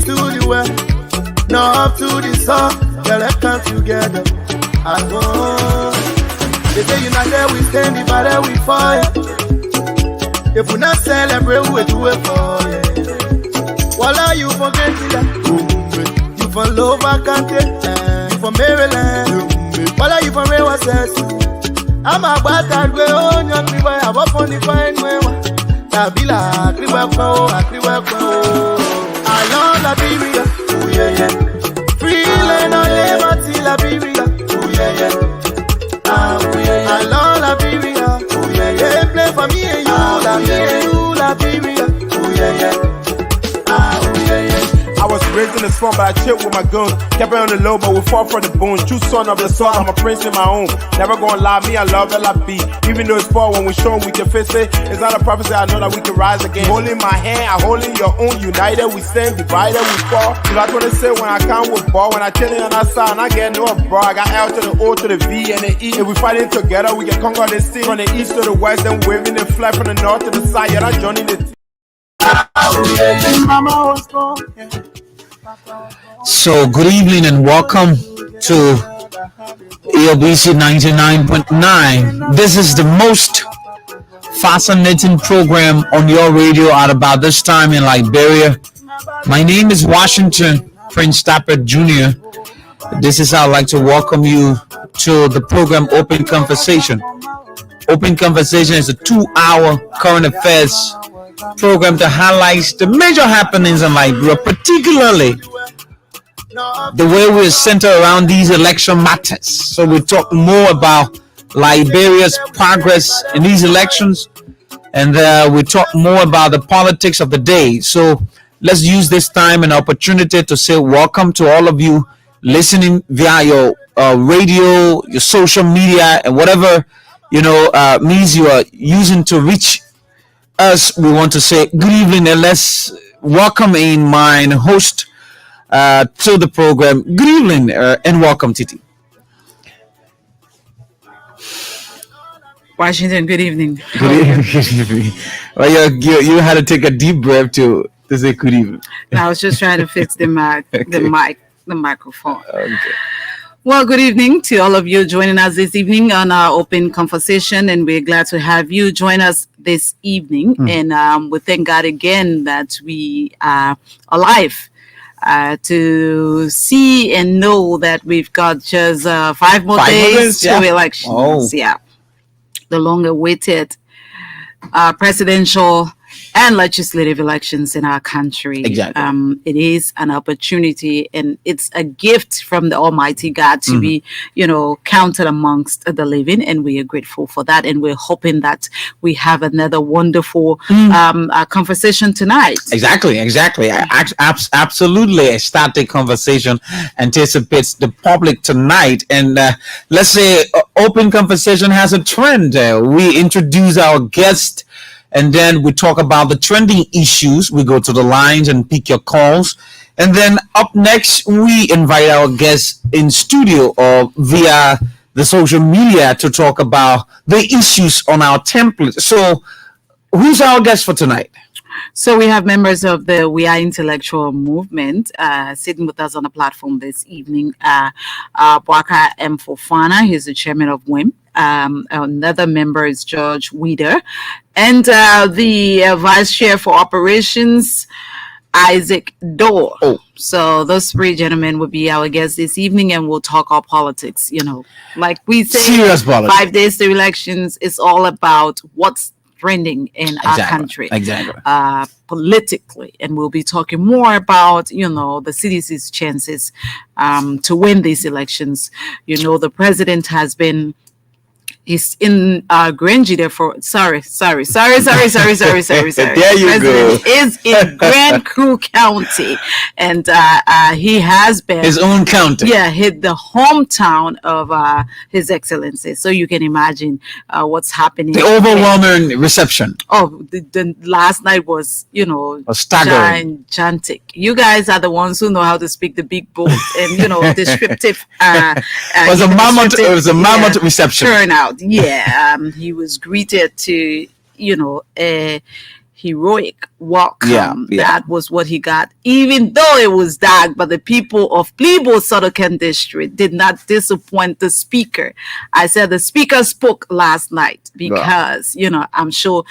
to the west, north to the south, yeah, let's come together as one. They say united we stand, divided we fall. If we not celebrate, we do it for you. Voila, you forget that. You from Lower Country, you from Maryland. Voila, you from Rewa Sessu. I'm a bad way on your people. I walk on the fine way. Tabila, Kriwako. I love Liberia. Oh yeah, yeah. Free land on liberty, Liberia. Oh yeah, yeah. Oh yeah, yeah. I love Liberia. Oh yeah, yeah. They play for me and you, Liberia. Oh yeah, yeah. Oh yeah, yeah. I was raised in the slum, but I chilled with my guns. Kept it on the low, but we fought for the bones. True son of the soil, I'm a prince in my own. Never gonna lie, me, I love LIB. Even though it's far, when we show we can face it. It's not a prophecy, I know that we can rise again. Holding my hand, I holding your own. United we stand, divided we fall. So that's what they say when I come with ball. When I chillin' on that side, and I get no bro. I got L to the O to the V and the E. If we fighting together, we can conquer the sea. From the east to the west, then waving the flag from the north to the side. Yeah, that's joining the So good evening and welcome to AOBC 99.9. This is the most fascinating program on your radio at about this time in Liberia. My name is Washington Prince Tappert Jr. This is how I'd like to welcome you to the program Open Conversation. Open Conversation is a 2-hour current affairs program that highlights the major happenings in Liberia, particularly the way we center around these election matters. So we talk more about Liberia's progress in these elections, and we talk more about the politics of the day. So let's use this time and opportunity to say welcome to all of you listening via your radio, your social media, and whatever means you are using to reach us. We want to say good evening and let's welcome in my host to the program. Good evening and welcome, Titi. Washington, good evening. Good evening. Well, you had to take a deep breath to say good evening. I was just trying to fix the mic, Okay. the microphone. Okay. Well, good evening to all of you joining us this evening on our Open Conversation, and we're glad to have you join us this evening. And we thank God again that we are alive to see and know that we've got just 5 more days to elections. Oh. Yeah, the long-awaited presidential and legislative elections in our country. Exactly. It is an opportunity and it's a gift from the Almighty God to be, counted amongst the living. And we are grateful for that. And we're hoping that we have another wonderful conversation tonight. Exactly. Absolutely. A static conversation anticipates the public tonight. And let's say Open Conversation has a trend. We introduce our guest, and then we talk about the trending issues. We go to the lines and pick your calls. And then up next, we invite our guests in studio or via the social media to talk about the issues on our template. So who's our guest for tonight? So we have members of the Weah intellectual movement sitting with us on the platform this evening. Bwaka M. Fofana, he's the chairman of WIM. Another member is George Weah, and the vice chair for operations, Isaac Dorr. Oh. So those 3 gentlemen will be our guests this evening, and we'll talk our politics. Like we say, Serious politics. 5 days to elections is all about what's trending in our country. Exactly. Politically, and we'll be talking more about the CDC's chances to win these elections. The president has been He's in Grange for sorry. There you President go. is in Grand Crew County, and he has been His own county. Yeah, hit the hometown of His Excellency. So you can imagine what's happening. The overwhelming reception. Oh, the last night was, staggering. gigantic. You guys are the ones who know how to speak the big bold and descriptive. It was a mammoth. It was a mammoth reception. Turnout. Yeah, he was greeted to heroic welcome. Yeah. That was what he got, even though it was dark. But the people of Plibo Sodokan district did not disappoint the speaker. I said the speaker spoke last night because, I'm sure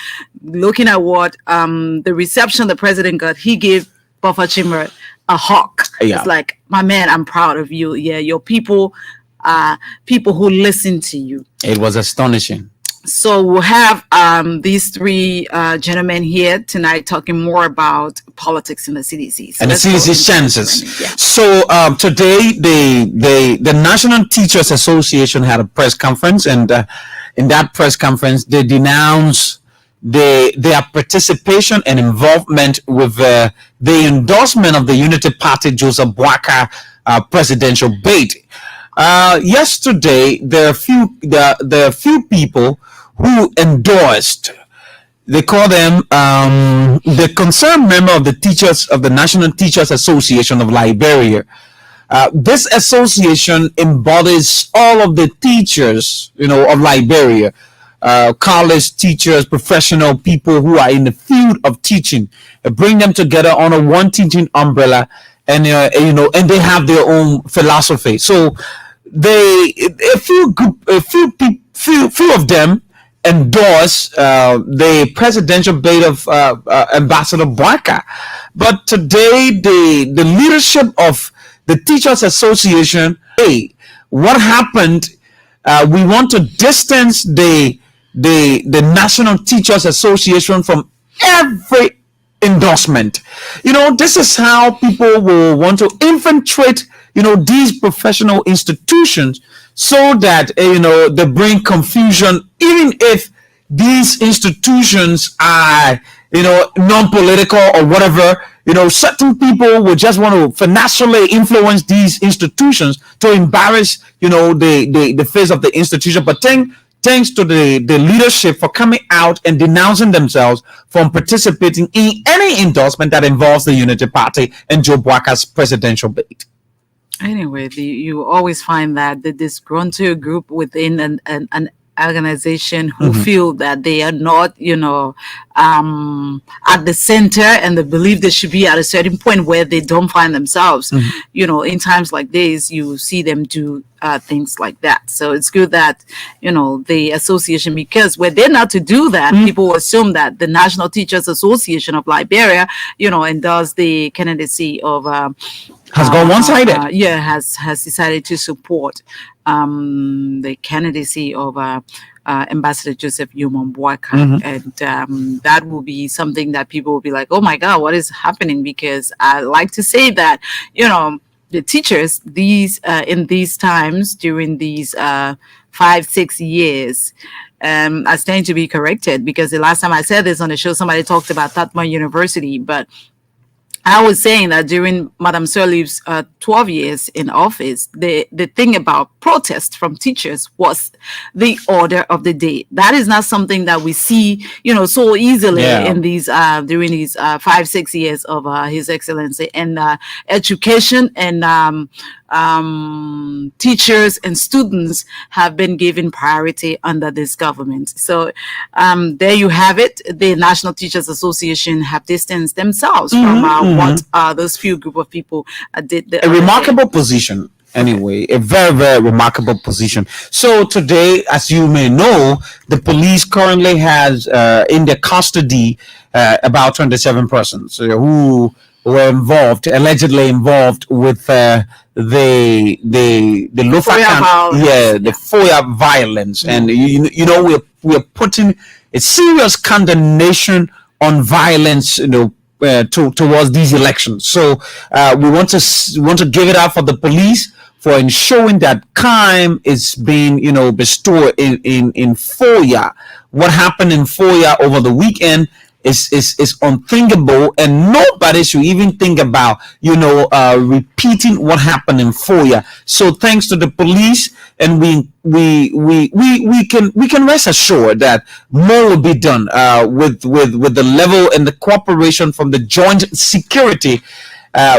looking at what the reception the president got, he gave Buffer Chimera a hug. Yeah. It's like, my man, I'm proud of you. Yeah, your people are people who listen to you. It was astonishing. So we'll have these three gentlemen here tonight talking more about politics in the CDC. So and the CDC's chances. Yeah. So today, the National Teachers Association had a press conference, and in that press conference, they denounced their participation and involvement with the endorsement of the Unity Party Joseph Boakai presidential bid. Yesterday, there are few people who endorsed. They call them the concerned member of the National Teachers Association of Liberia. This association embodies all of the teachers, of Liberia, college teachers, professional people who are in the field of teaching. Bring them together under one teaching umbrella, and and they have their own philosophy. So a few of them endorse the presidential bid of Ambassador Boakai. But today, the leadership of the Teachers Association, what happened? We want to distance the National Teachers Association from every endorsement. This is how people will want to infiltrate, these professional institutions, so that they bring confusion, even if these institutions are non-political or whatever. Certain people will just want to financially influence these institutions to embarrass the face of the institution. But thanks to the leadership for coming out and denouncing themselves from participating in any endorsement that involves the Unity Party and Joe Boakai's presidential bid. Anyway, you always find that the disgruntled group within an organization who feel that they are not, at the center, and they believe they should be at a certain point where they don't find themselves. In times like this, you see them do things like that. So it's good that, the association, because were they not to do that, people assume that the National Teachers Association of Liberia, endorsed the candidacy of has gone one-sided. Has decided to support the candidacy of Ambassador Joseph Boakai, and that will be something that people will be like, oh my God, what is happening? Because I like to say that, the teachers, in these times, during these 5-6 years, are starting to be corrected, because the last time I said this on the show, somebody talked about Tatma University, but I was saying that during Madam Sirleaf's 12 years in office, the thing about protest from teachers was the order of the day. That is not something that we see, so easily in these during these 5-6 years of His Excellency. And education and teachers and students have been given priority under this government. So there you have it. The National Teachers Association have distanced themselves from what those few group of people did. A remarkable position. Anyway, a very, very remarkable position. So today, as you may know, the police currently has in their custody about 27 persons who were allegedly involved with the FOIA violence, and we're putting a serious condemnation on violence, towards these elections. So we want to give it up for the police for ensuring that crime is being bestowed in FOIA. What happened in FOIA over the weekend is unthinkable, and nobody should even think about repeating what happened in FOIA. So thanks to the police, and we can rest assured that more will be done with the level and the cooperation from the joint security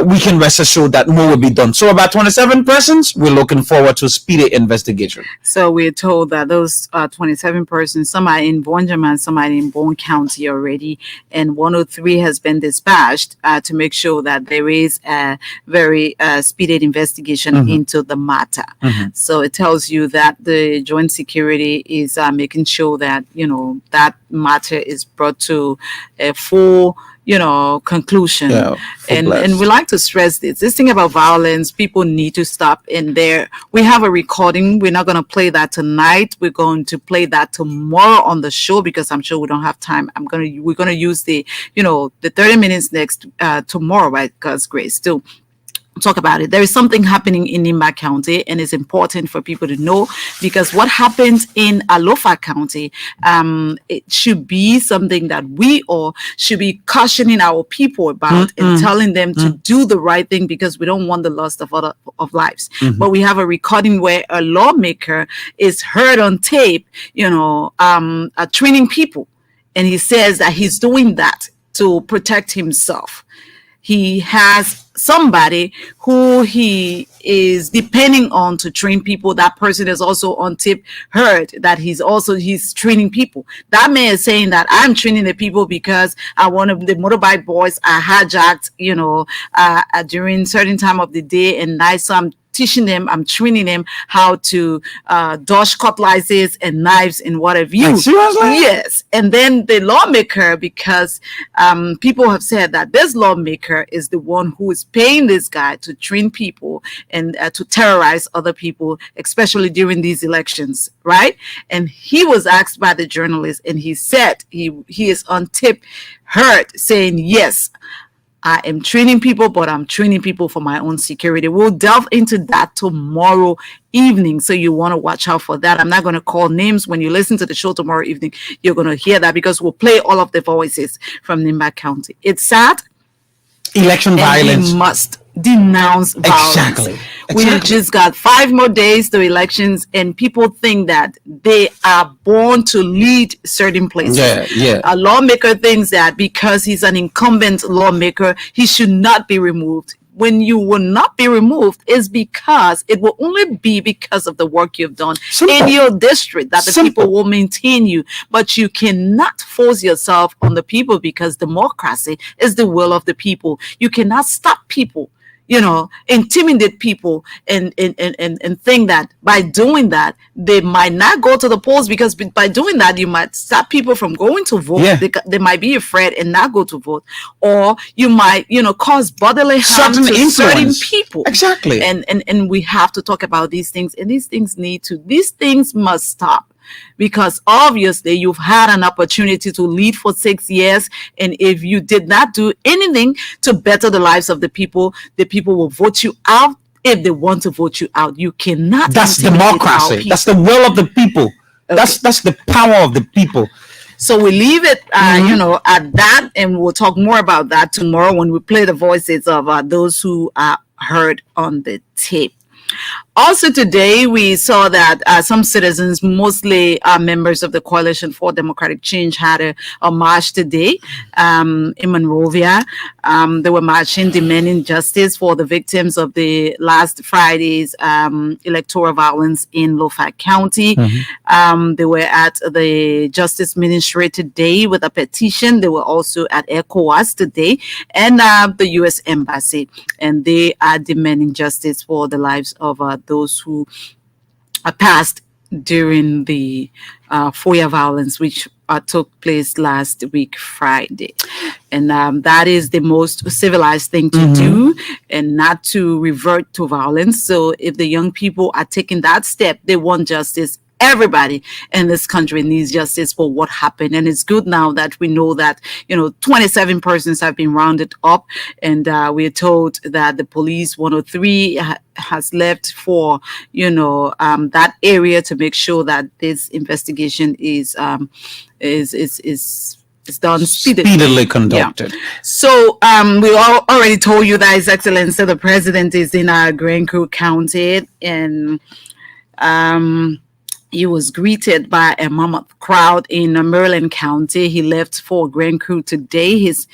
we can rest assured that more will be done. So about 27 persons, we're looking forward to a speedy investigation. So we're told that those 27 persons, some are in Bonjaman, some are in Bone County already, and 103 has been dispatched to make sure that there is a very speedy investigation into the matter. So it tells you that the joint security is making sure that, that matter is brought to a full conclusion. And we like to stress this thing about violence. People need to stop. And there we have a recording. We're not going to play that tonight. We're going to play that tomorrow on the show, because I'm sure we don't have time. We're going to use the 30 minutes next tomorrow, by God's grace, to talk about it. There is something happening in Nimba County, and it's important for people to know, because what happens in Alofa County, it should be something that we all should be cautioning our people about and telling them to do the right thing, because we don't want the loss of lives. But we have a recording where a lawmaker is heard on tape, training people, and he says that he's doing that to protect himself. He has somebody who he is depending on to train people. That person is also on tip heard that he's training people. That man is saying that I'm training the people because one of the motorbike boys are hijacked, during certain time of the day and night. So I'm teaching them, I'm training them how to dodge cutlasses and knives and whatever you. Seriously? Yes. And then the lawmaker, because people have said that this lawmaker is the one who is paying this guy to train people and to terrorize other people, especially during these elections, right? And he was asked by the journalist, and he said he is on tip heard saying, yes, I am training people, but I'm training people for my own security. We'll delve into that tomorrow evening, so you want to watch out for that. I'm not going to call names. When you listen to the show tomorrow evening, you're going to hear that, because we'll play all of the voices from Nimba County. It's sad. Election violence. We must denounce violence. Exactly. We just got 5 more days to elections, and people think that they are born to lead certain places. A lawmaker thinks that because he's an incumbent lawmaker, he should not be removed. When you will not be removed is because it will only be because of the work you've done in your district that the people will maintain you. But you cannot force yourself on the people, because democracy is the will of the people. You cannot stop people, intimidate people and think that by doing that they might not go to the polls, because by doing that you might stop people from going to vote. They might be afraid and not go to vote, or you might cause bodily harm to certain people. Exactly. And we have to talk about these things, and these things must stop. Because obviously you've had an opportunity to lead for 6 years, and if you did not do anything to better the lives of the people will vote you out if they want to vote you out. You cannot. That's democracy. That's the will of the people. Okay. That's the power of the people. So we leave it, at that, and we'll talk more about that tomorrow when we play the voices of those who are heard on the tape. Also today, we saw that some citizens, mostly members of the Coalition for Democratic Change, had a march today in Monrovia. They were marching, demanding justice for the victims of the last Friday's electoral violence in Alofa County. They were at the Justice Ministry today with a petition. They were also at ECOWAS today and the U.S. Embassy, and they are demanding justice for the lives of those who passed during the Weah violence, which took place last week, Friday. And that is the most civilized thing to do, and not to revert to violence. So if the young people are taking that step, they want justice. Everybody in this country needs justice for what happened. And it's good now that we know that, 27 persons have been rounded up, and we're told that the police 103 has left for, that area to make sure that this investigation is done speedily conducted. Yeah. So we already told you that His Excellency the President is in Grand Creek County, and He was greeted by a mammoth crowd in Maryland County. He left for Grand Crew today, his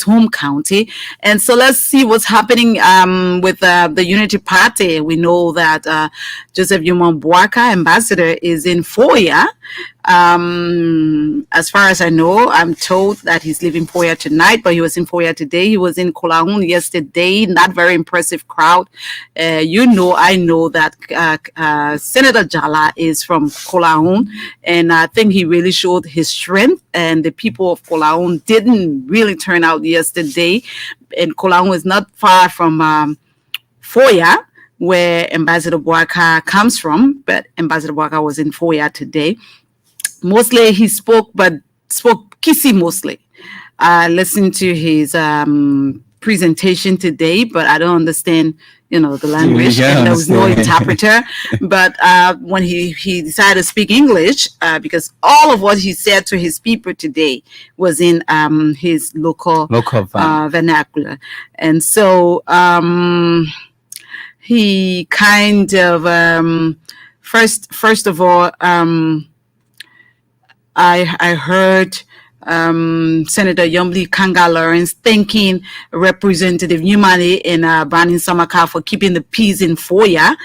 home county. And so let's see what's happening with the Unity Party. We know that Joseph Yuma Boaka, ambassador, is in Foya. As far as I know, I'm told that he's leaving Foya tonight, but he was in Foya today. He was in Kolahun yesterday. Not very impressive crowd. I know that Senator Jala is from Kolahun, and I think he really showed his strength. And the people of Kolahun didn't really turn out yesterday. And Kolahun is not far from Foya, where Ambassador Boaka comes from, but Ambassador Boaka was in Foya today. Mostly he spoke Kisi mostly. Listened to his presentation today, but I don't understand, the language, and there was no interpreter. But when he decided to speak English, because all of what he said to his people today was in his local vernacular, and so he kind of first of all. I heard Senator Yomli Kanga Lawrence thanking Representative Yumani and Brandon Samaka for keeping the peace in Foya.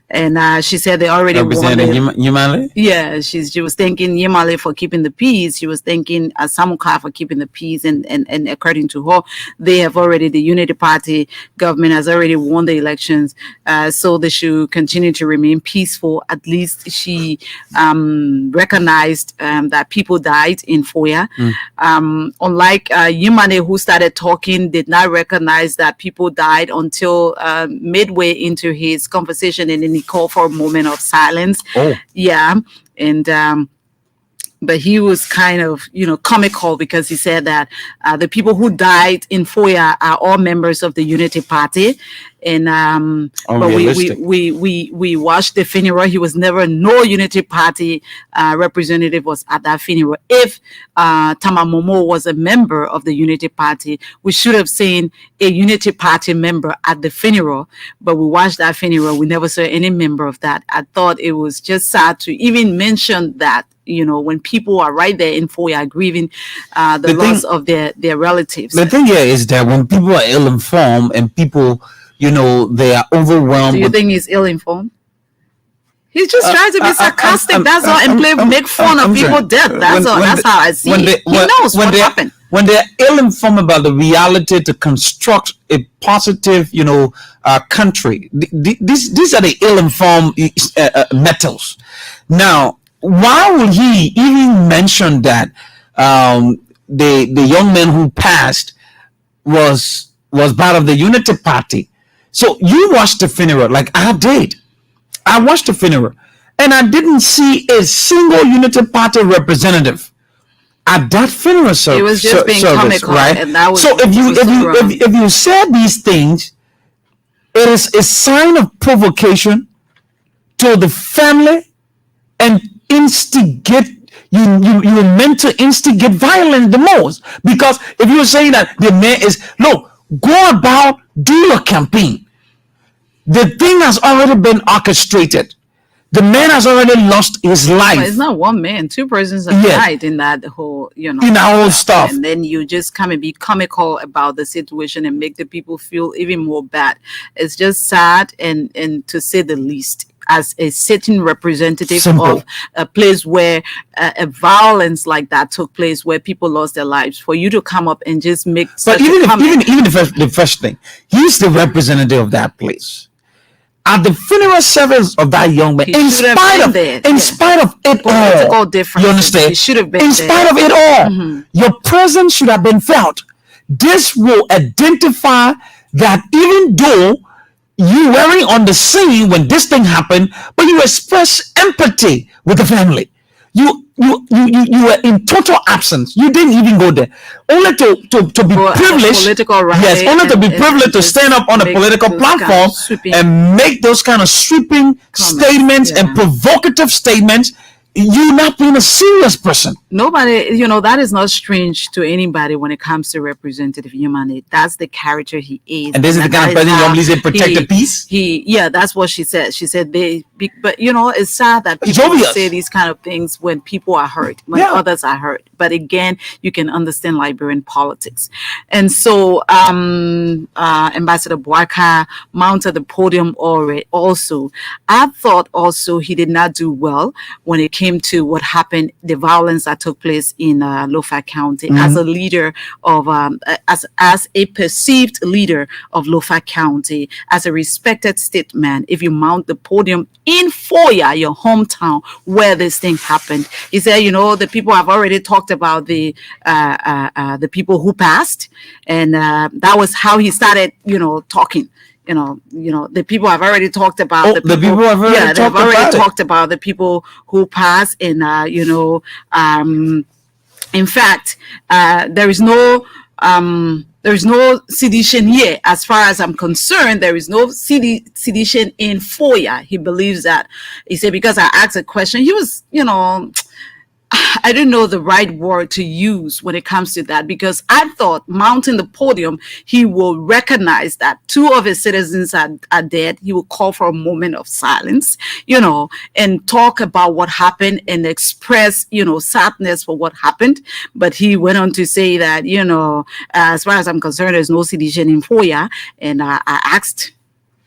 And she said they already representing Yumale? Yeah, she was thanking Yumale for keeping the peace. She was thanking Samuka for keeping the peace. And according to her, the Unity Party government has already won the elections. So they should continue to remain peaceful. At least she recognized that people died in Foya. Unlike Yumane, who started talking, did not recognize that people died until midway into his conversation, and then he called for a moment of silence. Yeah. And but he was kind of comical, because he said that the people who died in Foya are all members of the Unity Party. And but we watched the funeral. He was no Unity Party representative was at that funeral. If Tamamomo was a member of the Unity Party, we should have seen a Unity Party member at the funeral. But we watched that funeral. We never saw any member of that. I thought it was just sad to even mention that, when people are right there in Foya grieving the loss of their relatives. The thing here is that when people are ill-informed and people, they are overwhelmed. Do you think he's ill-informed? He's just trying to be sarcastic. That's all, and make fun of people's death. That's how I see it. He knows what happened. When they're ill-informed about the reality to construct a positive, country, these are the ill-informed metals. Now, why would he even mention that the young man who passed was part of the Unity Party? So you watched the funeral, like I did. I watched the funeral, and I didn't see a single Unity Party representative at that funeral service. It was just being comical, right? And that was, so if you said these things, it is a sign of provocation to the family, and instigate. You were meant to instigate violence the most, because if you were saying that the man is go about, do your campaign. The thing has already been orchestrated. The man has already lost his life. But it's not one man, two persons have died in that whole, in that whole stuff. And then you just come and be comical about the situation and make the people feel even more bad. It's just sad and to say the least. As a sitting representative of a place where a violence like that took place, where people lost their lives, for you to come up and just make such even the first thing, he's the representative of that place. At the funeral service of that young man, in spite of it all, you understand? He should have been in spite of it all, your presence should have been felt. This will identify that even though you weren't on the scene when this thing happened, but you express empathy with the family. You were in total absence. You didn't even go there, only to be privileged. Yes, only to be privileged to stand up on a political platform and make those kind of sweeping statements and provocative statements. You not being a serious person. Nobody, that is not strange to anybody when it comes to Representative Yumane. That's the character he is. And this is the kind of president normally say protect the peace. Yeah, that's what she said. She said but it's sad that people say these kind of things when people are hurt, when others are hurt. But again, you can understand Liberian politics. And so Ambassador Boaka mounted the podium already. Also, I thought also he did not do well when it came to what happened, the violence that took place in Lofa County. As a leader of as a perceived leader of Lofa County, as a respected statesman, if you mount the podium in Weah, your hometown, where this thing happened, he said, the people have already talked about the people who passed, and that was how he started, talking. The people have already talked about the people have already talked about the people who passed, and in fact, there is no sedition here. As far as I'm concerned, there is no sedition in Weah. He believes that. He said, because I asked a question, he was, I didn't know the right word to use when it comes to that, because I thought mounting the podium, he will recognize that two of his citizens are dead. He will call for a moment of silence, and talk about what happened and express, sadness for what happened. But he went on to say that, as far as I'm concerned, there's no sedition in Weah. And I asked,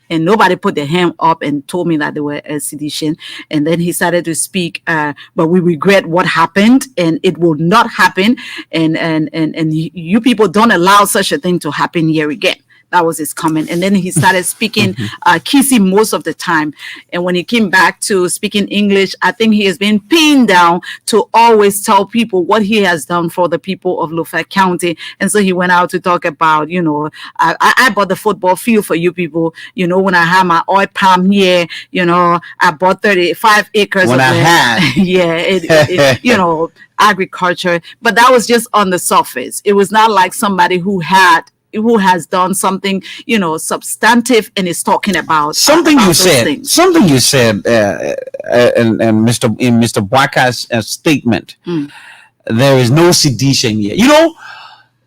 and nobody put their hand up and told me that they were a sedition. And then he started to speak, but we regret what happened, and it will not happen. And you people don't allow such a thing to happen here again. That was his comment. And then he started speaking Kisi most of the time. And when he came back to speaking English, I think he has been pinned down to always tell people what he has done for the people of Lofa County. And so he went out to talk about, I bought the football field for you people. When I had my oil palm here, I bought 35 acres when of land. Yeah, agriculture. But that was just on the surface. It was not like somebody who has done something, substantive and is talking about something about you said. Something you said, and Mr. Boaka's statement. There is no sedition here.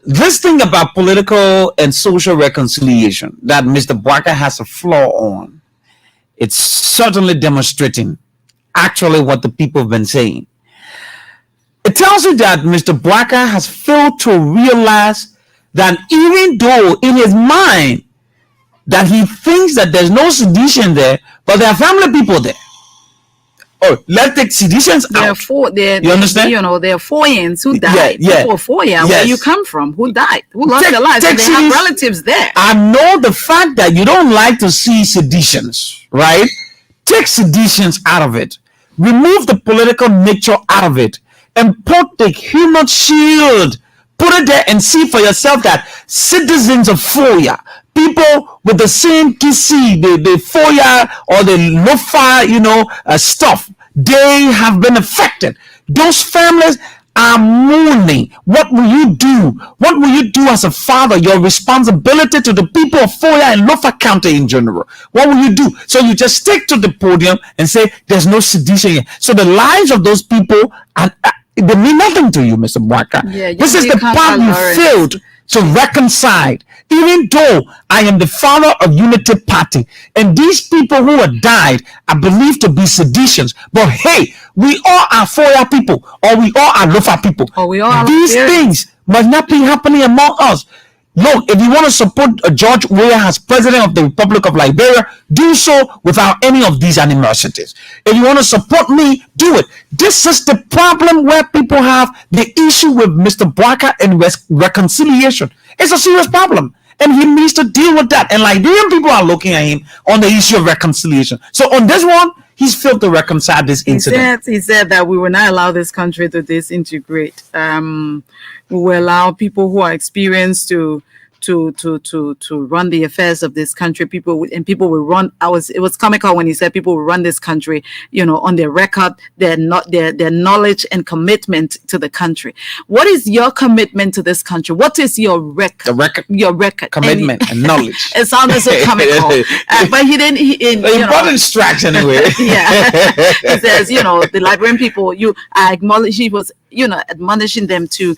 This thing about political and social reconciliation that Mr. Boaka has a flaw on, it's certainly demonstrating actually what the people have been saying. It tells you that Mr. Boaka has failed to realize that even though in his mind that he thinks that there's no sedition there, but there are family people there. Oh, let's take seditions out. You understand? There are Foyans who died. People of Weah, where you come from, who died, who lost their lives, and they have relatives there. I know the fact that you don't like to see seditions, right? Take seditions out of it. Remove the political nature out of it, and put the human shield. Put it there and see for yourself that citizens of Weah, people with the same Kisi, the Weah or the Lofa, stuff, they have been affected. Those families are mourning. What will you do? What will you do as a father? Your responsibility to the people of Weah and Lofa County in general. What will you do? So you just stick to the podium and say there's no sedition here. So the lives of those people they mean nothing to you, Mr. Boaka. This is the part you failed to reconcile. Even though I am the father of Unity Party, and these people who have died are believed to be seditions, but hey, we all are Weah people, or we all are Lofa people. These things must not be happening among us. Look, if you want to support George Weah as president of the Republic of Liberia, do so without any of these animosities. If you want to support me, do it. This is the problem where people have the issue with Mr. Boaka and reconciliation. It's a serious problem, and he needs to deal with that. And Liberian people are looking at him on the issue of reconciliation. So on this one, he's failed to reconcile this incident. He said that we will not allow this country to disintegrate. We will allow people who are experienced to run the affairs of this country. People will run. It was comical when he said people will run this country, on their record, their knowledge and commitment to the country. What is your commitment to this country? What is your record? Your record, commitment, and knowledge. It sounded so comical, but he didn't. Important strikes anyway. Yeah, he says, the Liberian people. I acknowledge he was admonishing them to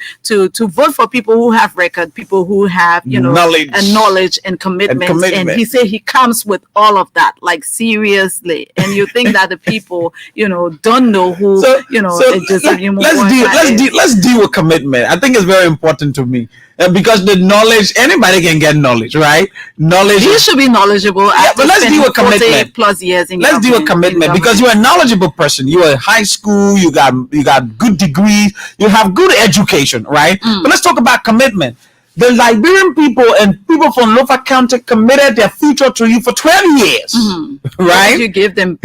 vote for people who have record, people who have knowledge and commitment. And he said he comes with all of that, like seriously. And you think that the people don't know who let's deal with commitment. I think it's very important to me. Because the knowledge, anybody can get knowledge, right? Knowledge. You should be knowledgeable. Yeah, but let's deal with commitment. Plus years in let's deal with commitment because you're a knowledgeable person. You're in high school. You got good degrees. You have good education, right? But let's talk about commitment. The Liberian people and people from Lofa County committed their future to you for 12 years, right? What you give them?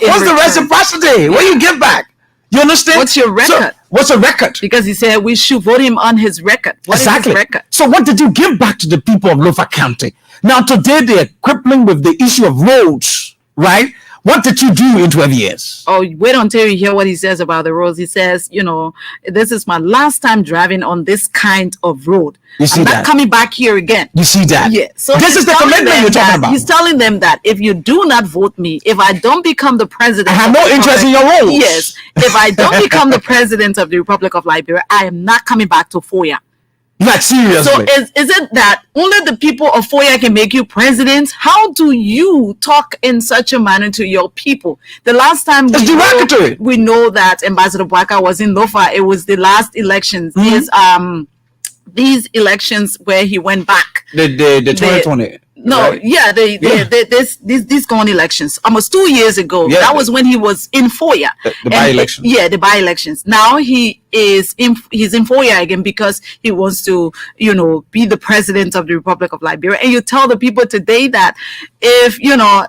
What's the reciprocity? What do you give back? You understand? What's your record? What's a record? Because he said we should vote him on his record. What is his record? So what did you give back to the people of Lofa County? Now today they are crippling with the issue of roads, right? What did you do in 12 years? Oh, wait until you hear what he says about the roads. He says, this is my last time driving on this kind of road. I'm not coming back here again. You see that? Yeah. So this is the commitment you're talking about. He's telling them that if you do not vote me, if I don't become the president, I have no interest in your roads. Yes. If I don't become the president of the Republic of Liberia, I am not coming back to Weah. Like seriously. So is it that only the people of Weah can make you president? How do you talk in such a manner to your people? The last time we know that Ambassador Bwaka was in Lofa, it was the last elections. These elections where he went back. The 2020. No, right? These gone elections almost 2 years ago. Yeah, that was when he was in Weah. The by-elections. The by-elections. Now he's in Weah again because he wants to, be the president of the Republic of Liberia. And you tell the people today that if,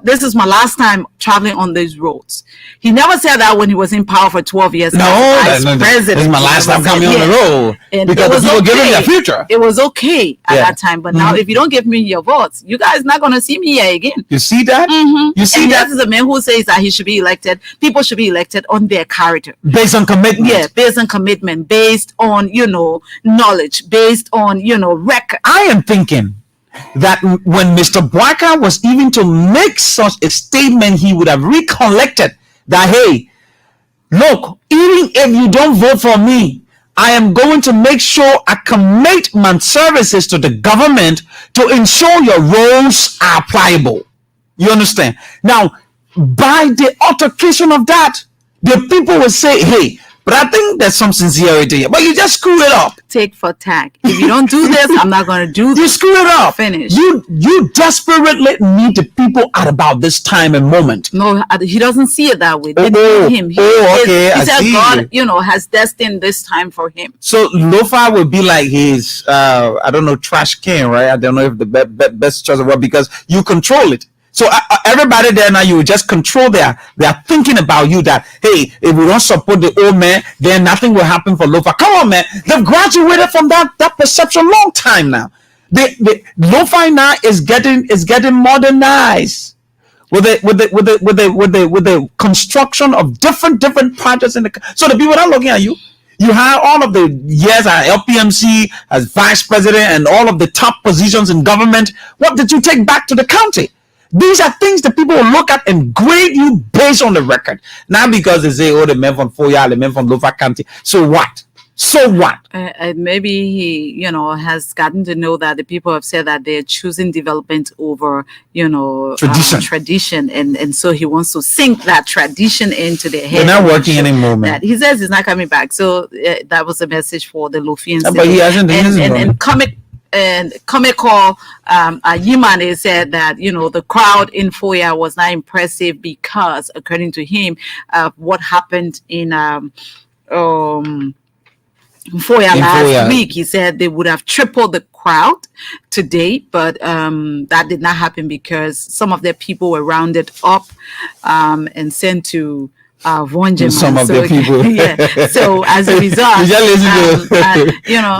this is my last time traveling on these roads. He never said that when he was in power for 12 years. President. This is my last time coming on the road. And because people give him their future. It was okay at that time. But now if you don't give me your votes, you guys not going to see me here again. You see that? You see that? That is a man who says that he should be elected. People should be elected on their character. Based on commitment. Yeah, based on commitment, based on, knowledge, based on, record. I am thinking that when Mr. Bwaka was even to make such a statement, he would have recollected that, hey, look, even if you don't vote for me, I am going to make sure I commit my services to the government to ensure your roles are pliable. You understand? Now, by the altercation of that, the people will say, hey, but I think there's some sincerity here. But you just screw it up. Take for tag. If you don't do this, I'm not going to do this. You screw it up. Finish. You desperately need the people at about this time and moment. No, he doesn't see it that way. They need him. He said God, has destined this time for him. So Lofa will be like his, I don't know, trash can, right? I don't know if the best choice of word, because you control it. So everybody there now, you just control they are thinking about you that, hey, if we don't support the old man, then nothing will happen for Lofa. Come on, man. They've graduated from that perception long time now. The Lofa now is getting modernized with the construction of different projects in the. So the people are looking at you. You have all of the years at LPMC as vice president and all of the top positions in government. What did you take back to the county? These are things that people will look at and grade you based on the record. Not because they say, oh, the men from Weah, the men from Lofa County. So what? So what? Maybe he, has gotten to know that the people have said that they're choosing development over, tradition. And so he wants to sink that tradition into their head. They're not working anymore, man. He says he's not coming back. So that was a message for the Lofians. But he hasn't. And comical Yimane said that the crowd in Weah was not impressive because, according to him, what happened in Weah last week, he said they would have tripled the crowd today, but that did not happen because some of their people were rounded up and sent to some of the people. Yeah. So as a result, you just listen to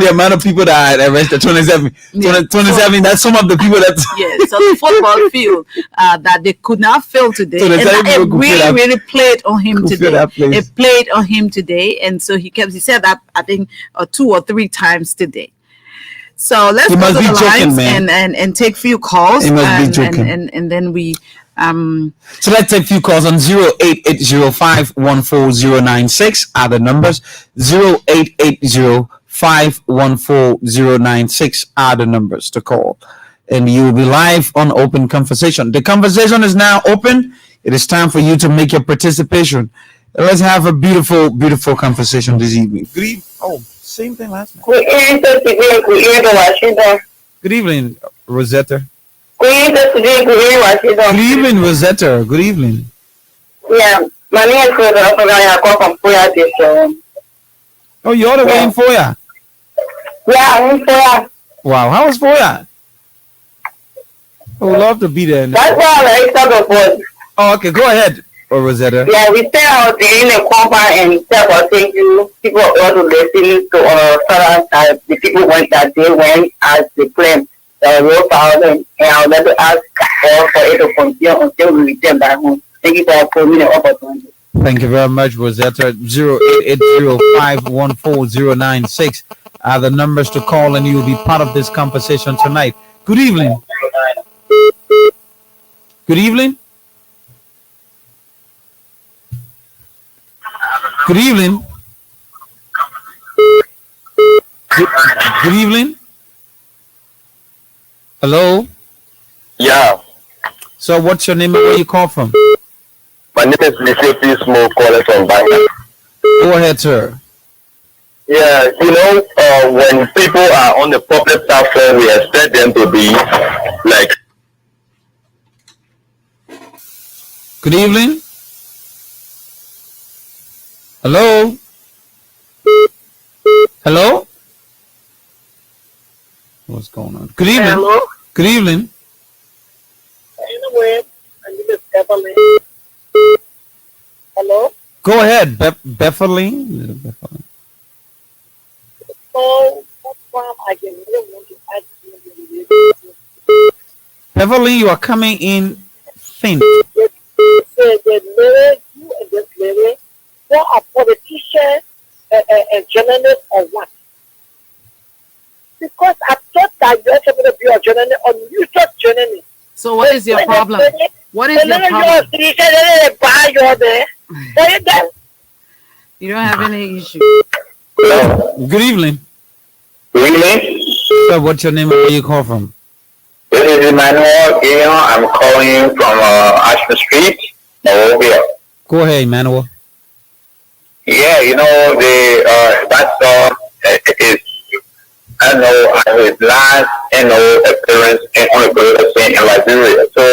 the amount of people that are arrested. 27. That's some of the people that. Yeah. So the football field that they could not fill today, and it really played on him today. It played on him today, and so he said that I think 2 or 3 times today. So let's You go must to be the joking, lines man. and take few calls. You must be and, joking. and then we So let's take a few calls on 0880514096 are the numbers. 0880514096 are the numbers to call. And you will be live on Open Conversation. The conversation is now open. It is time for you to make your participation. Let's have a beautiful, beautiful conversation this evening. Same thing last night. Good evening, Rosetta. Good evening, Rosetta. Good evening. Yeah, my name is Rosetta. I call from Weah. Oh, you're all the way in Weah? Yeah, I'm in Weah. Wow, how was Weah? I would love to be there. That's why I started the board. Oh, okay, go ahead, Rosetta. Yeah, we stay out in a compound and thank you. People want to listen to the people went that they went as they claimed. Real power and I'll let to ask for it to continue until we return back home. Thank you for giving me the opportunity. Thank you very much, Rosetta. 0880514096 are the numbers to call, and you will be part of this conversation tonight. Good evening. Good evening. Good evening. Good evening. Hello. Yeah. So, what's your name and where you call from? My name is Mr. Small calling from Bangkok. Go ahead, sir. Yeah, when people are on the public platform, we expect them to be like. Good evening. Hello. Hello. What's going on? Good evening. Hello. Good evening. Anyway, my name is Beverly. Hello. Go ahead, Beverly. So, what time I can really want to ask you? Beverly, you are coming in faint. The lady, you and this lady, what are politicians and journalists or what? Because I thought that you're supposed to be a journalist or you just journalist. so what is your problem? What is your problem? You don't have any issue. Good evening. Good evening. Sir, what's your name and where you call from? This is Emmanuel. I'm calling from Ashton Street, Nairobi. Go ahead, Emmanuel. Yeah, that song is, I his last, appearance on a in Liberia. So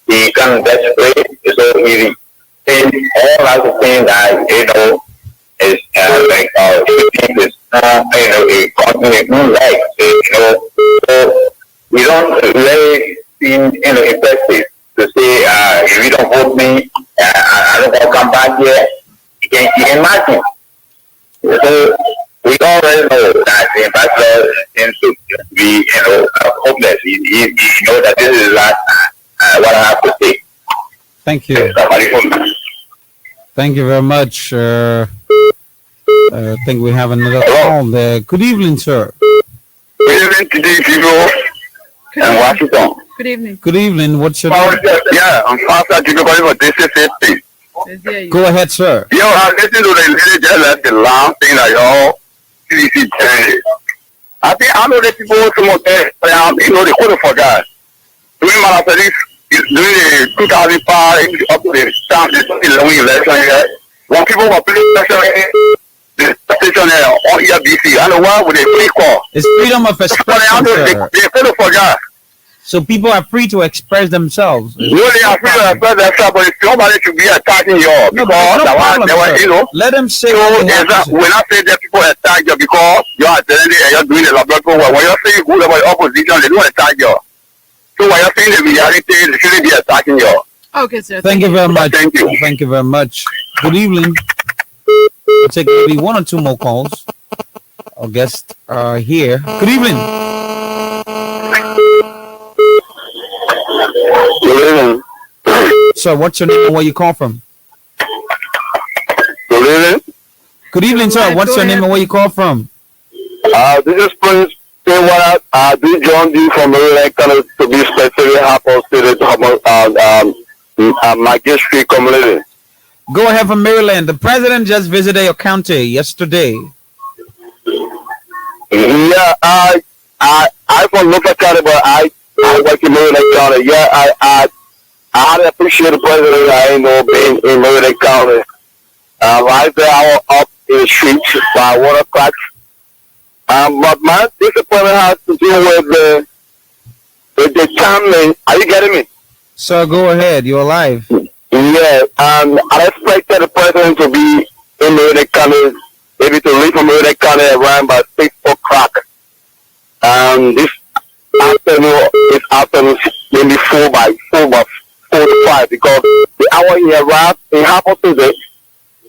he can desperate, it's so easy. And all of the things that, is is a continent like, so we don't really seem, effective to say, if you don't vote me, I don't want to come back here. You can imagine. So we already know that the ambassador seems to be, hopeless. You know that this is the last what I have to say. Thank you. Thank you very much. I think we have another call there. Good evening, sir. Good evening to these people in Washington. Good evening. Good evening. What's your name? Yeah, I'm Pastor Jimmy calling for this safety. Go ahead, sir. I listen to the lady just left the long thing that y'all CDC changed. I know that people, some of them, they could have forgot. During my during the 2005 up to the time, the 2011 election here, when people were playing election, the station there on ERBC, I know why would they play call? It's freedom of expression, sir. They could have forgot. So people are free to express themselves. Really, I feel like that's but somebody should be attacking you because let them say. So when I say that people attack you because you are telling and you're doing the laboratory work, when you're saying good about opposition, they don't attack you. So when you're saying the reality, they shouldn't be attacking you. Okay, sir. Thank you very much. Thank you. Thank you very much. Good evening. We'll take maybe one or two more calls. Our guests are here. Good evening. Good evening. Sir, what's your name and where you call from? Good evening. Good evening, sir. What's your name and where you call from? This is Prince say what do John do from Maryland County to be specifically happens to the magistrate community. Go ahead from Maryland. The president just visited your county yesterday. Yeah, I from Local County, but I work in Maryland County. Yeah, I appreciate the president. Being in Maryland County. Right there, I was up in the streets by 1 o'clock. But my disappointment has to do with the timing. Are you getting me? So go ahead. You're alive. Yeah, I expected the president to be in Maryland County, maybe to leave from Maryland County around by 6 o'clock. This afternoon, maybe 4 to 5, because the hour he arrived, it happened today.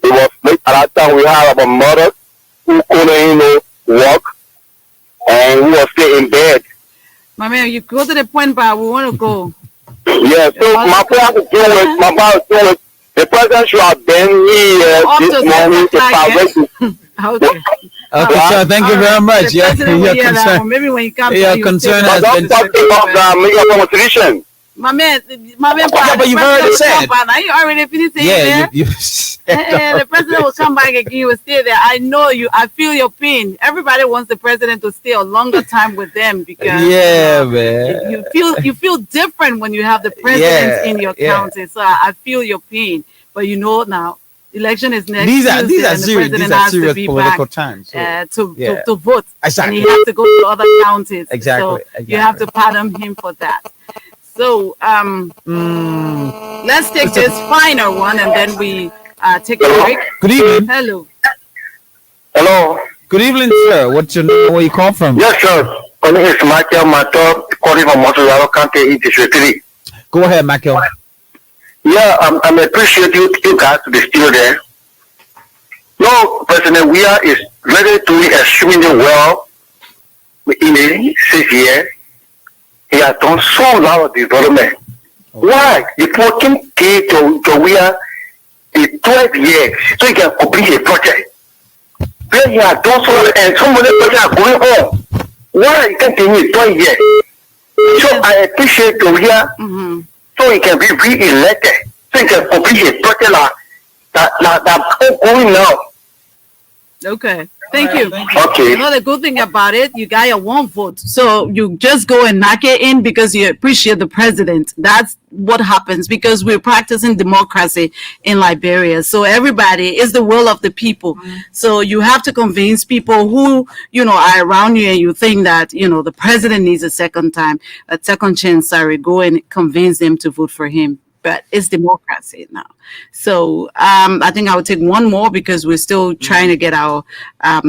It was late at that time. We had our mother who couldn't, walk, and we were still in bed. My man, you go to the point, but we want to go. Yeah, so my plan is doing the president should have been here this morning to Okay. Okay, sir. Thank you very much. Yeah, your concern. Maybe when you come, your concern has don't been. talk about the media promotion. My man, Yeah, but you've already said. You already finished saying Yeah, there. The president will come back again. He will stay there. I know you. I feel your pain. Everybody wants the president to stay a longer time with them because man. You feel different when you have the president in your county. So I feel your pain. But now, election is next. These are Tuesday, serious political times. So, to vote. Exactly. And he has to go to other counties. Exactly. So you have to pardon him for that. So let's take this final one and then we take a break. Good evening. Hello. Hello. Good evening, sir. What's your name? Where you call from? Yes, sir. My name is Michael Mato, calling from Montreal County in District 3. Go ahead, Michael. Yeah, I appreciate you guys to be still there. No, President Weah is really doing extremely well in the 6 years. He has done so lot of development. Why? The 14K to Weah is 12 years so he can complete a project. Then he has done so, and so many projects are going on. Why he can't continue 12 years? So I appreciate Weah. So he can be re-elected. So he can complete a project that's going now. Okay. Thank you. Okay. You know the good thing about it, you got your one vote. So you just go and knock it in because you appreciate the president. That's what happens because we're practicing democracy in Liberia. So everybody is the will of the people. So you have to convince people who, are around you and you think that, the president needs a second chance, go and convince them to vote for him. But it's democracy now. So I think I will take one more because we're still trying to get our I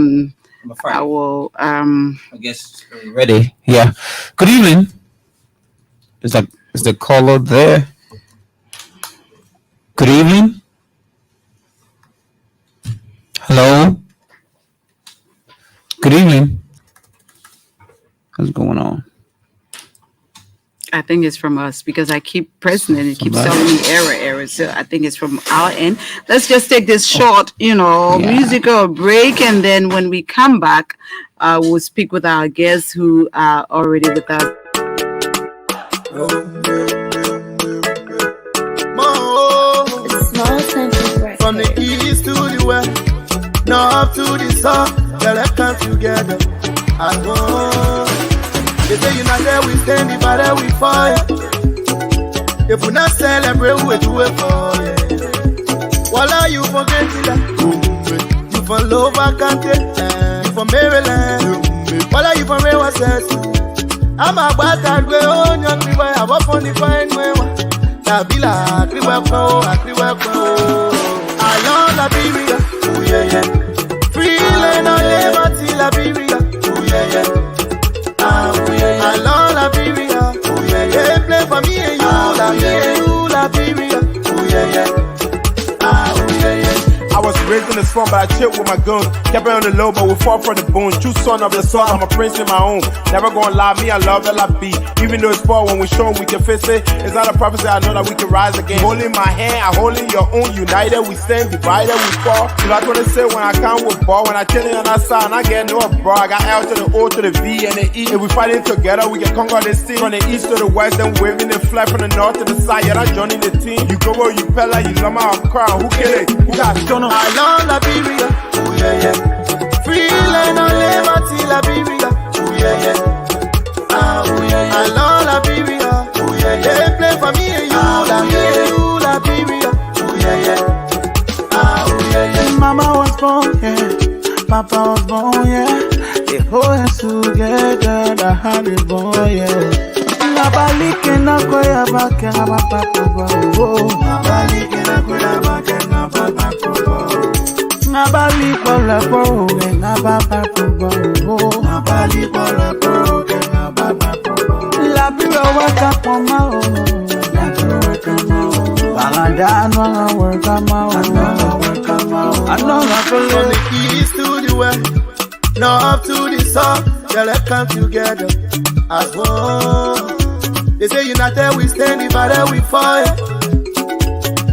guess ready. Yeah. Good evening. Is the caller there? Good evening. Hello. Good evening. What's going on? I think it's from us because I keep pressing it. It keeps telling me error. So I think it's from our end. Let's just take this short, musical break. And then when we come back, we'll speak with our guests who are already with us. From the east to the west, north to the south, let's come together. I want. They say you're not there, we stand, if I there, we fall. If we not celebrate, we do it for you. Voila, you forget it. You from Lower Country, you from Maryland. Voila, you from Weah. I'm a bastard, we own your people. I have a funny fine way. Tabila, I love Liberia. Oh, yeah. Free land on liberty, Liberia. Oh, yeah. I love Liberia. Oh yeah, yeah. Play for me and you, Liberia. Oh yeah, yeah. Oh yeah, yeah. I was Raised in the slum, but I chill with my guns. Kept it on the low, but we fall for the bones. True son of the sun, I'm a prince in my own. Never gonna lie, me, I love LIB. Even though it's far, when we show we can face it. It's not a prophecy, I know that we can rise again. Holding my hand, I holding your own. United, we stand, divided, we fall. You know, I want to say when I come with ball, when I chillin' on that side, and I get no bro. I got L to the O to the V and the E. If we fighting together, we can conquer this team. From the east to the west, then waving the flag from the north to the side. Yeah, that's joining the team. You go where you pella, you love my crown. Who kill it? Who got shown up? I love Liberia, oh yeah yeah. Free land on liberty, Liberia, oh yeah yeah. Ah oh yeah yeah. I love Liberia, oh yeah yeah. They play for me and you, Liberia, oh yeah yeah. Ah oh yeah yeah. Mama was born, yeah. Papa was born, yeah. They hold us together, the honey boy, yeah. Nabalike na koya bake na papa kubo. Nabalike na koya bake na papa kubo. Nabali pole pole na papa kubo. Nabali pole pole na papa kubo. La biro waka poma o. La biro waka ma o. Balanda anwa waka ma o. Anwa waka ma o. Anwa From pole. the east to the west, north to the south, yeah, let's come together as one. They say united we stand, divided we fall.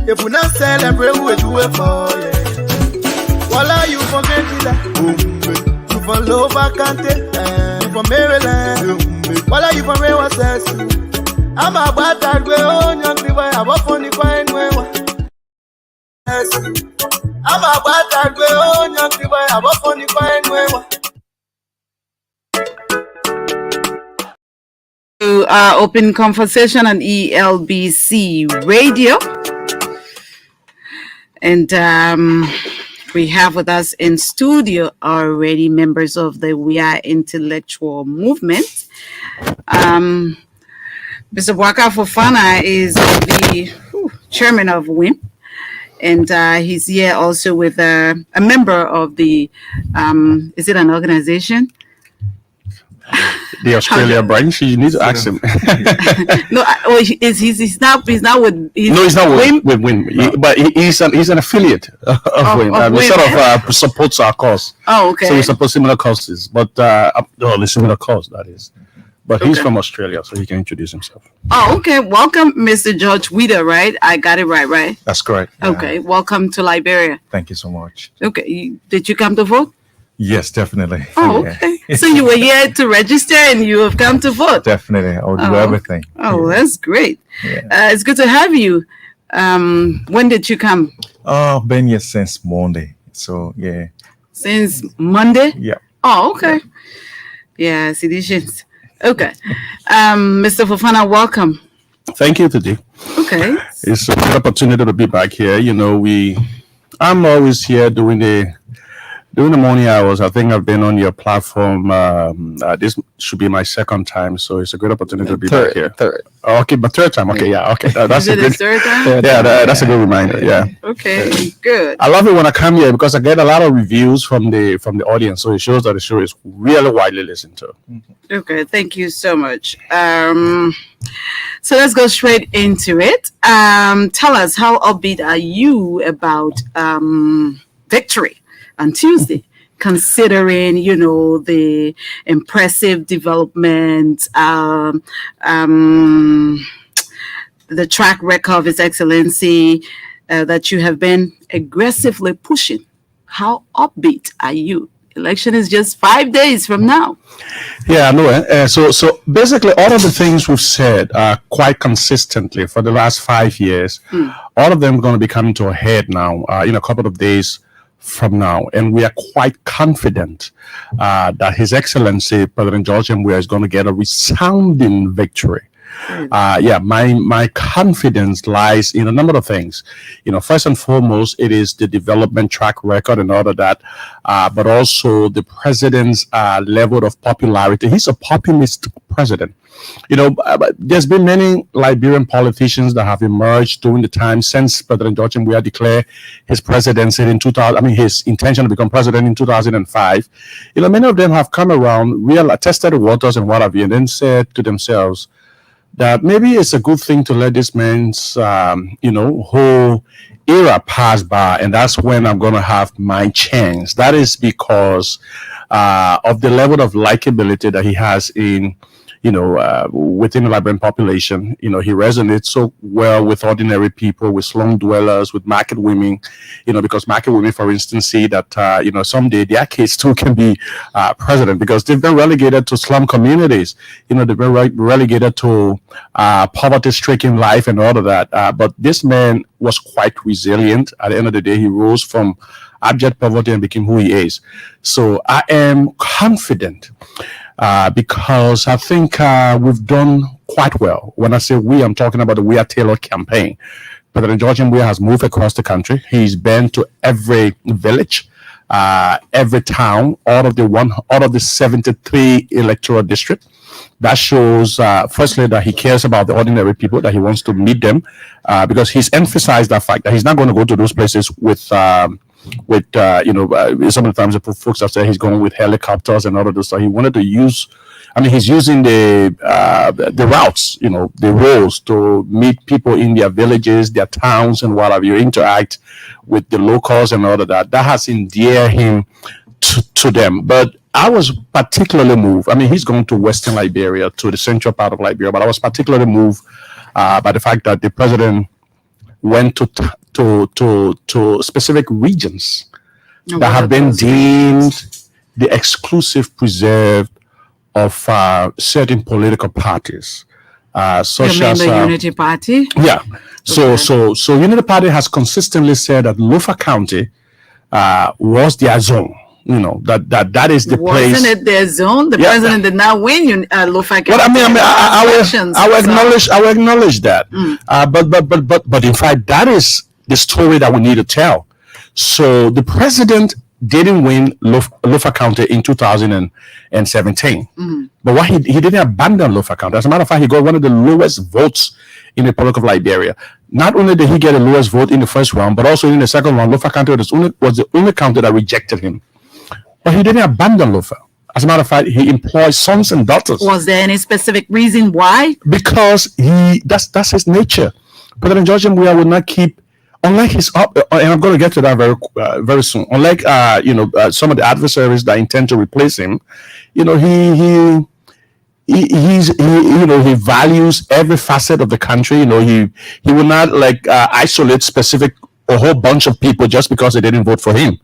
If we not celebrate, we do it for you. Voila, you from Gentile, you from Lower County, you from Maryland. Voila, you from Rewa Sessu. I'm about that way on young people. I'm up on the fine way. I'm about that way on young people. I'm up on the fine way. To Open Conversation on ELBC Radio. And we have with us in studio already members of the Weah intellectual movement. Mr. Weah Fofana is the chairman of WIM. And he's here also with a member of the, is it an organization? The Australia branch. You need to ask him. No, he's not with. No, he's not with WIM, but he's an affiliate of WIM. He sort of supports our cause. Oh, okay. So we support similar causes, but the similar cause that is. But he's from Australia, so he can introduce himself. Oh, okay. Welcome, Mr. George Weah, right? I got it right? That's correct. Yeah. Okay. Welcome to Liberia. Thank you so much. Okay. Did you come to vote? Yes, definitely. Oh, okay. So you were here to register and you have come to vote? Definitely. I'll do everything. Oh, that's great. Yeah. It's good to have you. When did you come? I've been here since Monday. So, yeah. Since Monday? Yeah. Oh, okay. Yeah, seditions. Okay. Mr. Fofana, welcome. Thank you, Titi. Okay. It's a good opportunity to be back here. You know, I'm always here during the morning hours. I think I've been on your platform. This should be my second time, so it's a good opportunity to be back here. Third. Oh, okay, but third time. Okay, yeah, okay. That's Is it a good. his third time? Yeah, that's a good reminder. Yeah. Okay, good. I love it when I come here because I get a lot of reviews from the audience, so it shows that the show is really widely listened to. Okay, thank you so much. So let's go straight into it. Tell us, how upbeat are you about victory on Tuesday, considering, you know, the impressive development, the track record of His Excellency that you have been aggressively pushing? How upbeat are you? Election is just 5 days from now. Yeah, I know. So basically, all of the things we've said quite consistently for the last 5 years, all of them are going to be coming to a head now in a couple of days from now, and we are quite confident that His Excellency President George M. Weah is going to get a resounding victory. My confidence lies in a number of things. You know, first and foremost, it is the development track record and all of that, but also the president's level of popularity. He's a populist president. You know, there's been many Liberian politicians that have emerged during the time since President George M. Weah declared his presidency in 2000. I mean, his intention to become president in 2005. You know, many of them have come around, tested the waters and what have you, and then said to themselves, that maybe it's a good thing to let this man's, whole era pass by, and that's when I'm going to have my chance. That is because of the level of likability that he has in, within the Liberian population. He resonates so well with ordinary people, with slum dwellers, with market women, because market women, for instance, see that, someday their kids too can be president, because they've been relegated to slum communities. They've been relegated to poverty-stricken life and all of that. But this man was quite resilient. At the end of the day, he rose from abject poverty and became who he is. So I am confident because I think we've done quite well. When I say we, I'm talking about the Weah Taylor campaign. President George Weah has moved across the country. He's been to every village, every town, out of the 73 electoral districts. That shows, firstly, that he cares about the ordinary people, that he wants to meet them, because he's emphasized that fact that he's not going to go to those places with some of the times the folks have said he's going with helicopters and all of this. So he wanted to use, he's using the routes, the roads to meet people in their villages, their towns, and whatever. You interact with the locals and all of that. That has endeared him to them. But I was particularly moved. He's going to Western Liberia, to the central part of Liberia, but I was particularly moved by the fact that the president went to specific regions that have been deemed the exclusive preserve of certain political parties, such as the Unity Party. Yeah. So Unity Party has consistently said that Lofa County was their zone. That is the place. Wasn't it their zone? The president did not win Lofa County. Well, I will acknowledge that. But in fact, that is the story that we need to tell. So the president didn't win Lofa County in 2017. But what he didn't abandon Lofa County. As a matter of fact, he got one of the lowest votes in the Republic of Liberia. Not only did he get the lowest vote in the first round, but also in the second round, Lofa County was the only county that rejected him. But he didn't abandon Lofa. As a matter of fact, he employed sons and daughters. Was there any specific reason why? Because that's his nature. President George Weah would not keep, unlike his and I'm going to get to that very soon. Unlike some of the adversaries that intend to replace him, he values every facet of the country. He will not isolate a whole bunch of people just because they didn't vote for him.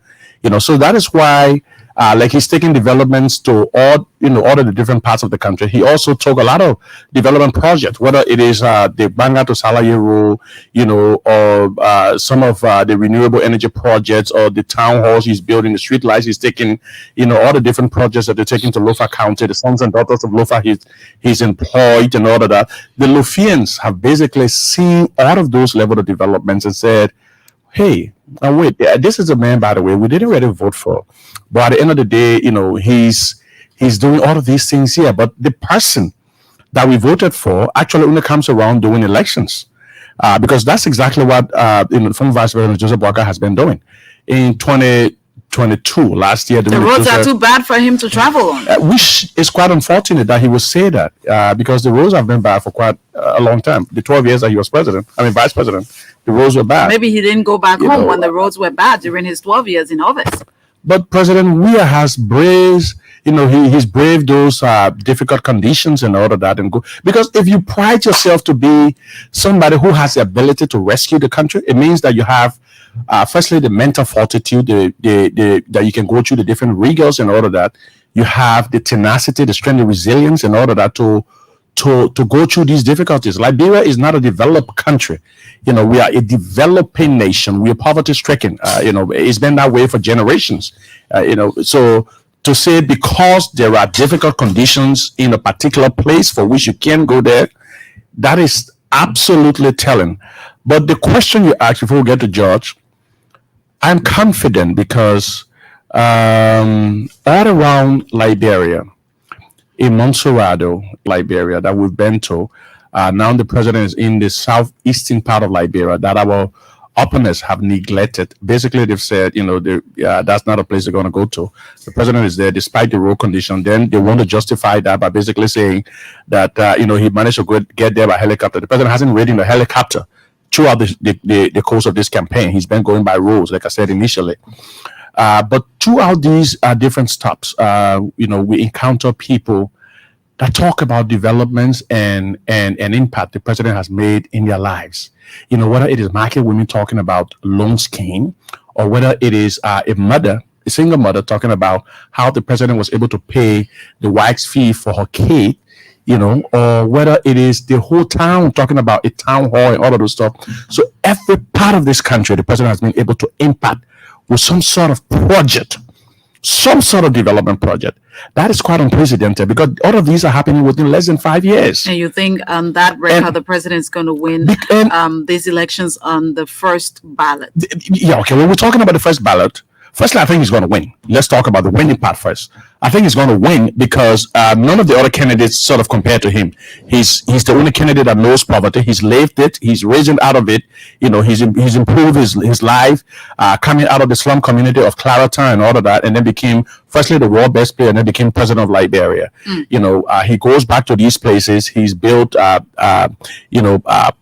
So that is why he's taking developments to all of the different parts of the country. He also took a lot of development projects, whether it is the Banga to Salaye Road, or some of the renewable energy projects, or the town halls he's building, the street lights he's taking, all the different projects that they're taking to Lofa County, the sons and daughters of Lofa he's employed and all of that. The Lofians have basically seen all of those level of developments and said, hey, now wait, this is a man, by the way, we didn't really vote for. But at the end of the day, he's doing all of these things here. But the person that we voted for actually only comes around doing elections. Because that's exactly what former Vice President Joseph Boakai has been doing. In 2022, last year. The roads are too bad for him to travel on. Which is quite unfortunate that he would say that, because the roads have been bad for quite a long time. The 12 years that he was vice president, the roads were bad. Maybe he didn't go back home when the roads were bad during his 12 years in office. But President Weah has braved, he's braved those difficult conditions and all of that, and go, because if you pride yourself to be somebody who has the ability to rescue the country, it means that you have, firstly, the mental fortitude, that you can go through the different rigors and all of that. You have the tenacity, the strength, the resilience, and all of that to go through these difficulties. Liberia is not a developed country. We are a developing nation. We are poverty stricken. It's been that way for generations. So to say because there are difficult conditions in a particular place for which you can't go there, that is absolutely telling. But the question you asked before we get to George, I'm confident because all around Liberia, in Montserrado, Liberia, that we've been to, now the president is in the southeastern part of Liberia, that opponents have neglected. Basically, they've said, that's not a place they're going to go to. The president is there despite the road condition. Then they want to justify that by basically saying that, he managed to get there by helicopter. The president hasn't ridden a helicopter throughout the course of this campaign. He's been going by roads, like I said initially. But throughout these different stops, we encounter people that talk about developments and impact the president has made in their lives. Whether it is market women talking about loan scheme, or whether it is a single mother talking about how the president was able to pay the wife's fee for her kid, or whether it is the whole town talking about a town hall and all of those stuff. So every part of this country, the president has been able to impact with some sort of project, some sort of development project. That is quite unprecedented because all of these are happening within less than 5 years. And you think on that record, the president's going to win these elections on the first ballot? Yeah, okay. Well, we're talking about the first ballot. Firstly, I think he's going to win. Let's talk about the winning part first. I think he's going to win because none of the other candidates sort of compare to him. He's the only candidate that knows poverty. He's lived it. He's risen out of it. He's improved his life, coming out of the slum community of Clarita and all of that, and then became firstly the world best player, and then became president of Liberia. He goes back to these places. He's built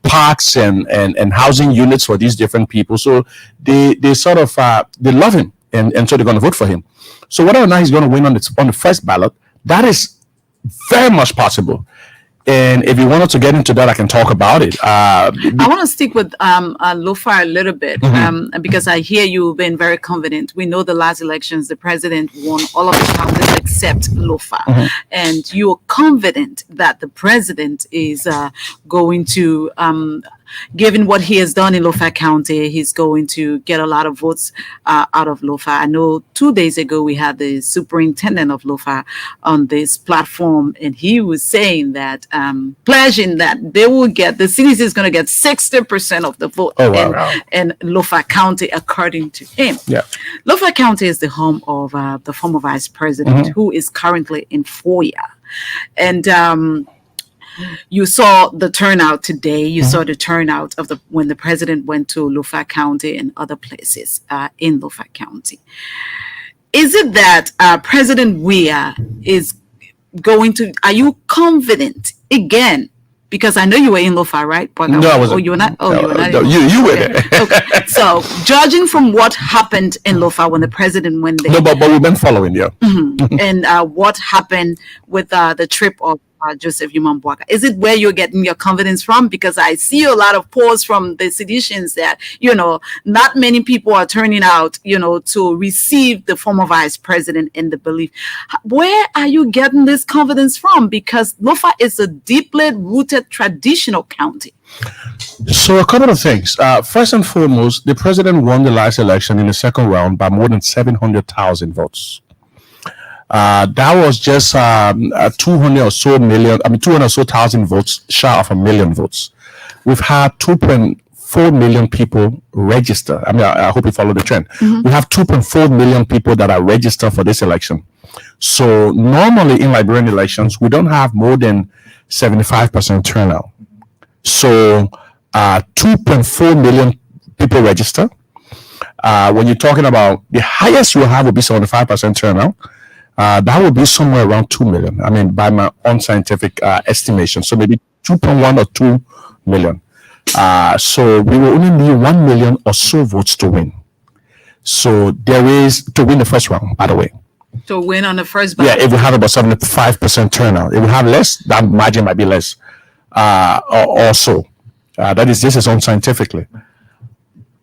parks and housing units for these different people. So they sort of they love him. And so they're going to vote for him. So whether or not he's going to win on the first ballot, that is very much possible. And if you wanted to get into that, I can talk about it. I want to stick with Lofa a little bit because I hear you've been very confident. We know the last elections, the president won all of the counties except Lofa. And you're confident that the president is going to given what he has done in Lofa County, he's going to get a lot of votes out of Lofa. I know 2 days ago we had the superintendent of Lofa on this platform, and he was saying that, pledging that they will get, the CDC is going to get 60% of the vote in Lofa County, according to him. Yeah. Lofa County is the home of the former vice president, who is currently in Weah. And you saw the turnout today. You saw the turnout of when the president went to Lofa County and other places in Lofa County. Is it that President Weah is going to? Are you confident again? Because I know you were in Lofa, right? No, I wasn't. Oh, you were not. Oh, you were not. No, you were there. Okay. So, judging from what happened in Lofa when the president went there, no, but we've been following you. And what happened with the trip of Joseph Boaka. Is it where you're getting your confidence from? Because I see a lot of polls from the seditions that, not many people are turning out, to receive the former vice president in the belief. Where are you getting this confidence from? Because Lofa is a deeply rooted traditional county. So a couple of things. First and foremost, the president won the last election in the second round by more than 700,000 votes. That was just 200 or so thousand votes shy of 1 million votes. We've had 2.4 million people register. I hope you follow the trend. We have 2.4 million people that are registered for this election. So normally in Liberian elections, we don't have more than 75% turnout. So 2.4 million people register. When you're talking about the highest we'll have will be 75% turnout. That would be somewhere around 2 million. By my own scientific estimation. So maybe 2.1 or 2 million. So we will only need 1 million or so votes to win. So there is to win the first round, by the way. To win on the first ballot. Yeah, if we have about 75% turnout. If we have less, that margin might be less. Or so. This is unscientifically.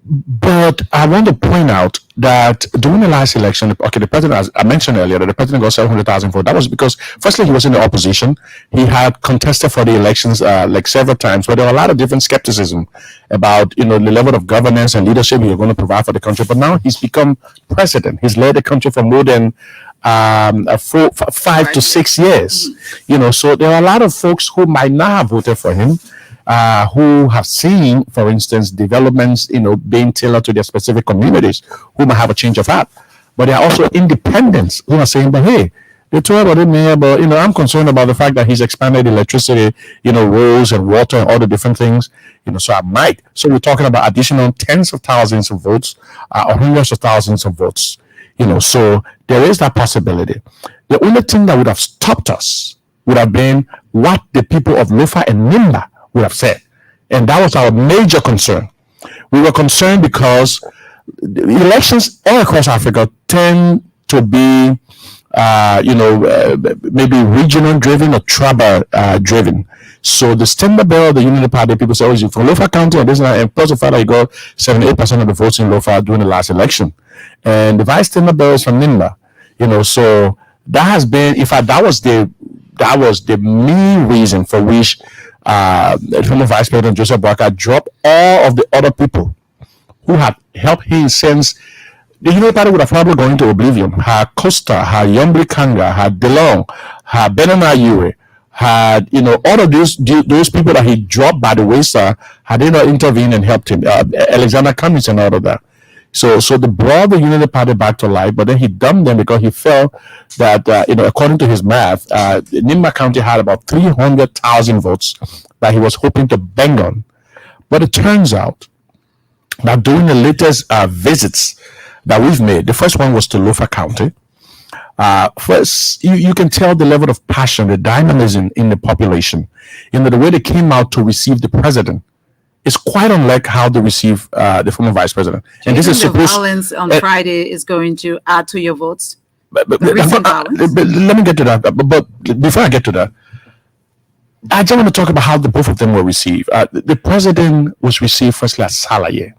But I want to point out that during the last election, the president, as I mentioned earlier, that the president got 700,000 votes. That was because, firstly, he was in the opposition. He had contested for the elections several times, but there were a lot of different skepticism about the level of governance and leadership he was going to provide for the country. But now he's become president. He's led the country for more than 5 to 6 years. So there are a lot of folks who might not have voted for him. Who have seen, for instance, developments, being tailored to their specific communities, who might have a change of heart. But there are also independents who are saying, but hey, They told about it, Mayor, but I'm concerned about the fact that he's expanded electricity, roads and water and all the different things. So I might. So we're talking about additional tens of thousands of votes, or hundreds of thousands of votes. So there is that possibility. The only thing that would have stopped us would have been what the people of Lofa and Nimba would have said, and that was our major concern. We were concerned because the elections all across Africa tend to be maybe regional driven or tribal driven. So the standard bearer of the Unity Party, people say, you're from Lofa County, and plus the fact that he got 78% of the votes in Lofa during the last election. And the vice standard bearer is from Nimba. So that has been, in fact, that was the main reason for which the former Vice President Joseph Boakai dropped all of the other people who had helped him since the Unity Party would have probably gone into oblivion. Had Costa, had Yombri Kanga, had DeLong, had Benana Yure, had all of those people that he dropped by the wayside, had they not intervened and helped him, Alexander Cummings and all of that. So they brought the Unity Party back to life, but then he dumped them because he felt that according to his math, Nimba County had about 300,000 votes that he was hoping to bang on. But it turns out that during the latest visits that we've made, the first one was to Lofa County. First, you can tell the level of passion, the dynamism in the population. The way they came out to receive the president is quite unlike how they receive the former vice president. And this is supposed. Violence on Friday is going to add to your votes. But let me get to that. But before I get to that, I just want to talk about how the both of them were received. The president was received firstly at Salaye.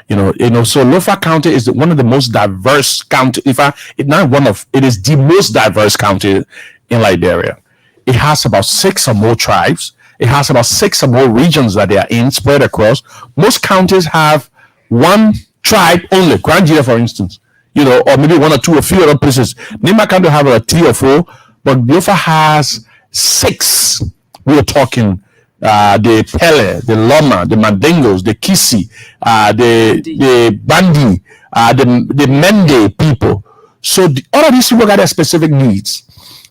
So Lofa County is one of the most diverse county. It is the most diverse county in Liberia. It has about 6 or more tribes. It has about 6 or more regions that they are in, spread across. Most counties have one tribe only. Grand Jira, for instance, or maybe 1 or 2 or few other places. Nimba County have about 3 or 4, but Lofa has 6. We are talking the Pele, the Loma, the Mandingos, the Kisi, the Bandi, the Mende people. So all of these people got their specific needs.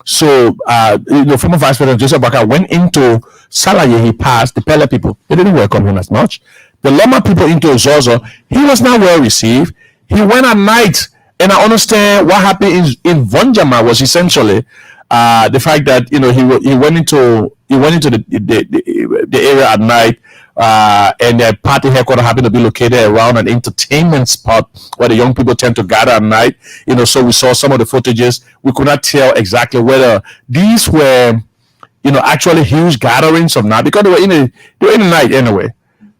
So former Vice President Joseph Boakai went into Salaye. He passed. The Pele people, they didn't welcome him as much. The Loma people into Zozo, he was not well received. He went at night, and I understand what happened in Vonjama was essentially the fact that he went into the area at night, and the party headquarters happened to be located around an entertainment spot where the young people tend to gather at night. So we saw some of the footages. We could not tell exactly whether these were actually huge gatherings or not, because they were in the night anyway.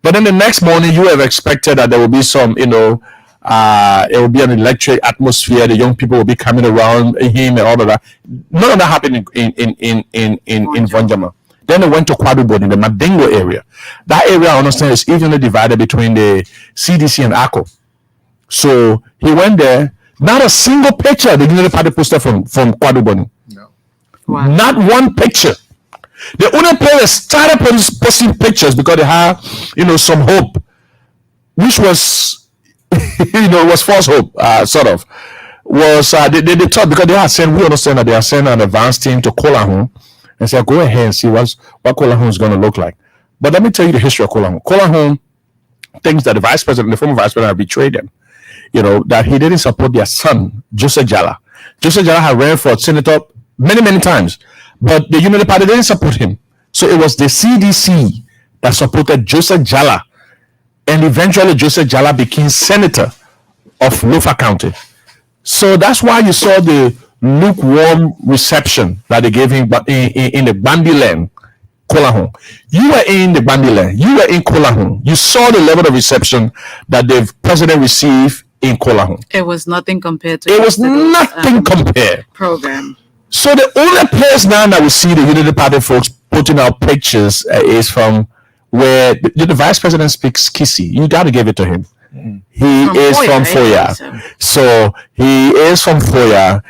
But then the next morning, you have expected that there will be some it will be an electric atmosphere. The young people will be coming around him and all of that. None of that happened in Vonjama. Then they went to Kwadubon in the Madingo area. That area, I understand, is evenly divided between the CDC and ACO. So he went there. Not a single picture the Unity Party posted from Kwadubon. No. Wow. Not one picture. The only players started posting pictures because they had, some hope, which was was false hope, sort of. Was they thought, because we understand that they are sending an advanced team to Kolahun and say, go ahead and see what Kolahun is going to look like. But let me tell you the history of Kolahun. Kolahun thinks that the former vice president, have betrayed them. That he didn't support their son, Joseph Jala. Joseph Jala had ran for senator many, many times, but the Unity Party didn't support him. So it was the CDC that supported Joseph Jala. And eventually Joseph Jala became senator of Lofa County. So that's why you saw the lukewarm reception that they gave him in the Bandiland, Kolahun. You were in the Bandiland. You were in Kolahun. You saw the level of reception that the president received in Kolahun. It was nothing compared to. It was nothing compared. Program. So the only place now that we see the Unity Party folks putting out pictures is from where the vice president speaks Kisi. You got to give it to him. He is from Foya. So he is from Foya.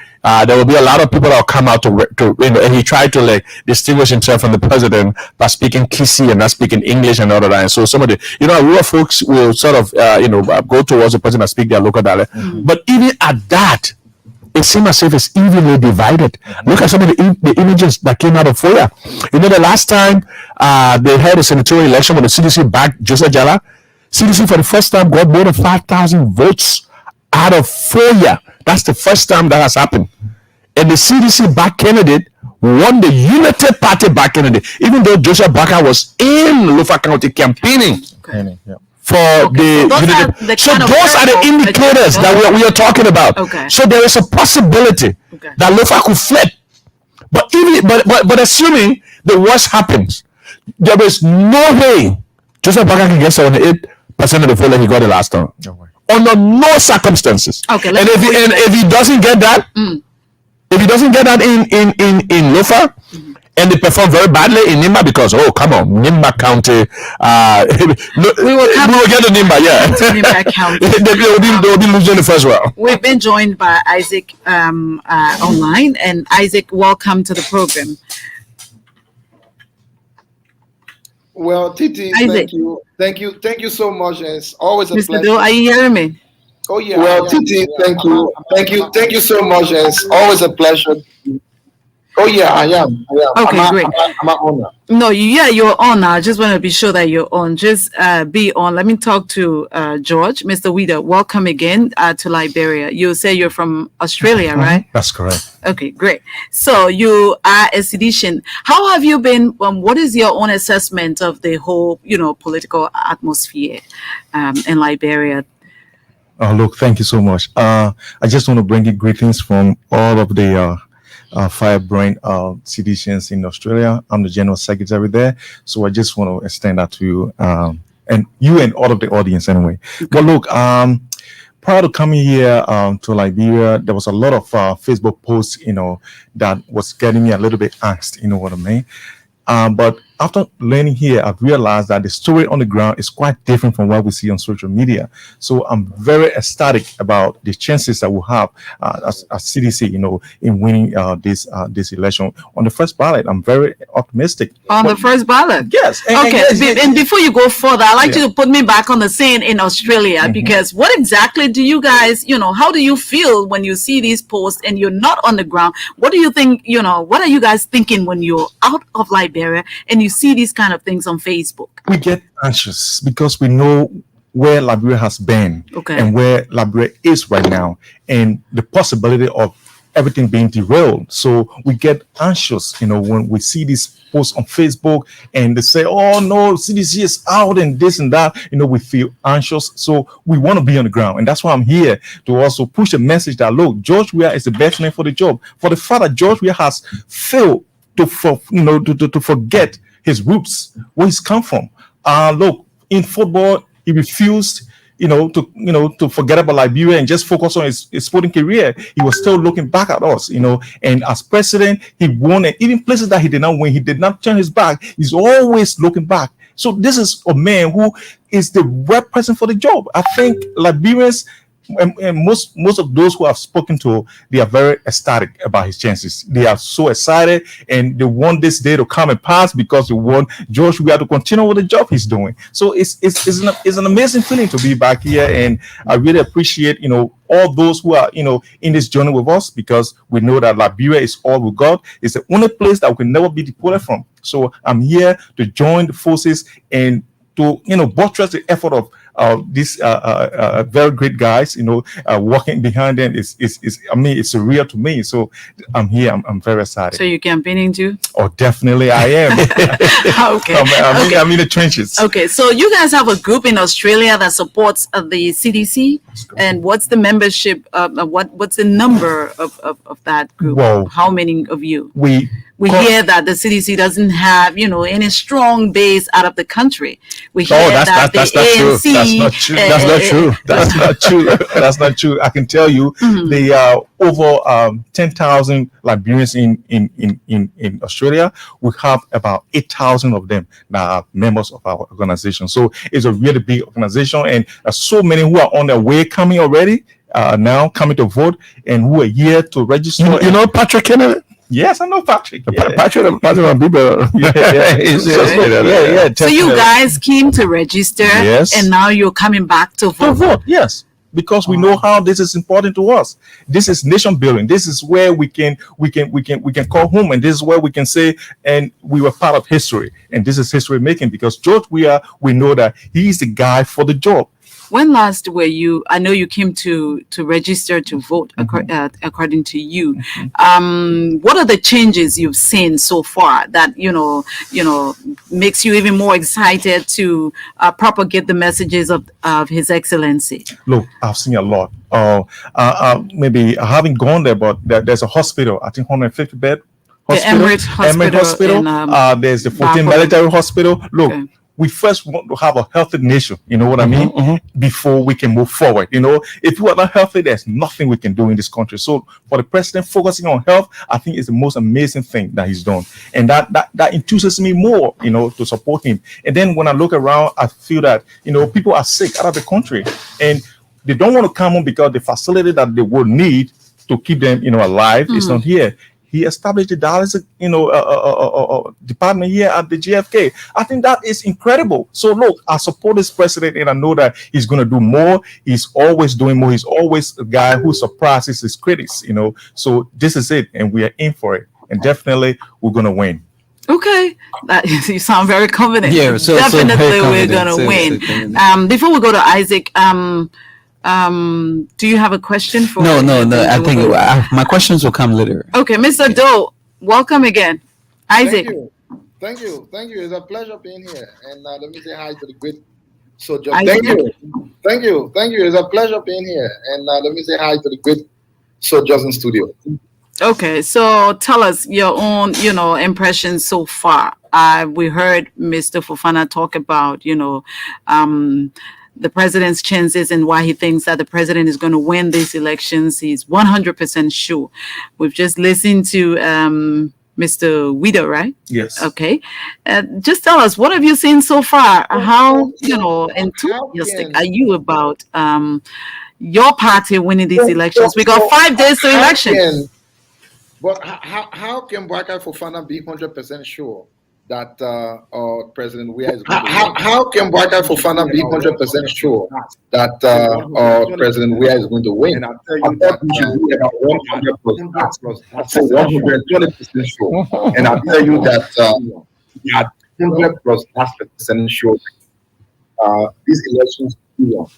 There will be a lot of people that will come out to and he tried to distinguish himself from the president by speaking Kisi and not speaking English and all of that. And so some of the rural folks will sort of go towards the president and speak their local dialect. But even at that, it seems as if it's evenly divided. Look at some of the images that came out of Weah. You know, the last time they had a senatorial election when the CDC backed Joseph Jala, CDC for the first time got more than 5,000 votes out of Weah. That's the first time that has happened. And the CDC back candidate won the Unity Party back candidate, even though Joshua Barker was in Lofa County campaigning for the Unity. So those are the indicators that we are talking about. So there is a possibility that Lofa could flip. But assuming the worst happens, there is no way Joshua Barker can get 78% of the vote that he got the last time. Under no circumstances. And if he doesn't get that, if he doesn't get that in Lofa, and they perform very badly in Nimba, because come on, Nimba County, we will get to Nimba, Nimba County. they will be losing the first round. We've been joined by Isaac online, and Isaac, welcome to the program. Well, Titi, Isaac. thank you so much, and it's always a Mr. pleasure. Doe, are you hearing me? Oh yeah. Well, Titi, thank you so much, and it's always a pleasure. Oh yeah, I am. Okay, great. I'm on now. No, you're on now. I just want to be sure that you're on. Just be on. Let me talk to George. Mr. Weah, welcome again to Liberia. You say you're from Australia, right? That's correct. Okay, great. So you are a seditian. How have you been? What is your own assessment of the whole, political atmosphere in Liberia? Oh, look, thank you so much. I just want to bring you greetings from all of the Firebrain seditians in Australia. I'm the general secretary there, so I just want to extend that to you, and you and all of the audience anyway. But look, prior to coming here to Liberia, there was a lot of Facebook posts, that was getting me a little bit angst. You know what I mean? But after learning here, I've realized that the story on the ground is quite different from what we see on social media. So I'm very ecstatic about the chances that we'll have as CDC, in winning this election. On the first ballot, I'm very optimistic. The first ballot? Yes. And before you go further, I'd like you to put me back on the scene in Australia, because what exactly do you guys, how do you feel when you see these posts and you're not on the ground? What do you think, what are you guys thinking when you're out of Liberia and you see these kind of things on Facebook? We get anxious because we know where Liberia has been and where Liberia is right now, and the possibility of everything being derailed. So we get anxious, when we see these posts on Facebook and they say, oh no, CDC is out and this and that, we feel anxious. So we want to be on the ground. And that's why I'm here to also push a message that, look, George Weah is the best man for the job. For the fact that George Weah has failed to forget his roots, where he's come from. Look, in football, he refused, to forget about Liberia and just focus on his sporting career. He was still looking back at us, and as president, he won, and even places that he did not win, he did not turn his back. He's always looking back. So this is a man who is the right person for the job. I think Liberians, and most of those who I've spoken to, they are very ecstatic about his chances. They are so excited, and they want this day to come and pass because they want George Weah to continue with the job he's doing. So it's an amazing feeling to be back here, and I really appreciate all those who are in this journey with us, because we know that Liberia is all we got. It's the only place that we can never be deported from. So I'm here to join the forces and to buttress the effort of these very great guys, walking behind them. It's surreal to me. So I'm here. I'm very excited. So you're campaigning too? Oh, definitely I am. Okay. I'm in the trenches. Okay. So you guys have a group in Australia that supports the CDC, and what's the membership? What's the number of that group? Whoa. How many of you? We hear that the CDC doesn't have, any strong base out of the country. We hear that the ANC. That's not true. That's not true. I can tell you, there are over 10,000 Liberians in Australia. We have about 8,000 of them that are members of our organization. So it's a really big organization, and so many who are on their way coming already, now coming to vote, and who are here to register. You know Patrick Kennedy? Yes, I know Patrick. Yeah. Patrick and people. So you guys came to register, yes, and now you're coming back to vote. Yes. because we know how this is important to us. This is nation building. This is where we can call home, and this is where we can say, and we were part of history, and this is history making because George Weah, we know that he's the guy for the job. When last were you? I know you came to register to vote, according to you. What are the changes you've seen so far that makes you even more excited to propagate the messages of His Excellency? Look, I've seen a lot. Maybe I haven't gone there, but there's a hospital. I think 150 bed. Hospital, the Emirates Hospital. There's the 14 military hospital. Look. Okay. We first want to have a healthy nation, you know what I mean? Before we can move forward. If we are not healthy, there's nothing we can do in this country. So for the president focusing on health, I think it's the most amazing thing that he's done. And that enthuses me more, to support him. And then when I look around, I feel that, people are sick out of the country and they don't want to come home because the facility that they would need to keep them, alive is not here. He established the dialysis, department here at the GFK. I think that is incredible. So look, I support this president, and I know that he's going to do more. He's always doing more. He's always a guy who surprises his critics. So this is it, and we are in for it, and definitely we're going to win. Okay, you sound very confident. Yeah, so definitely we're going to win. Before we go to Isaac, do you have a question for? No. I think my questions will come later. Okay, Mr. Doe, welcome again. Isaac. Thank you. It's a pleasure being here. And let me say hi to the great soldier. Thank you. It's a pleasure being here. And let me say hi to the great soldiers in studio. Okay, so tell us your own, impressions so far. We heard Mr. Fofana talk about, the president's chances and why he thinks that the president is going to win these elections. He's 100% sure. We've just listened to Mr. Weah, right? Yes. Okay. Just tell us, what have you seen so far? How, enthusiastic are you about your party winning these elections? We got 5 days to elections. But how can Bwaka Fofana be 100% sure that President Weah is going to win? How can Bwaka Fofana be 100% sure that President Weah is going to win? I thought we should be about 120% sure. And I'll tell you that we are 100% sure these elections will.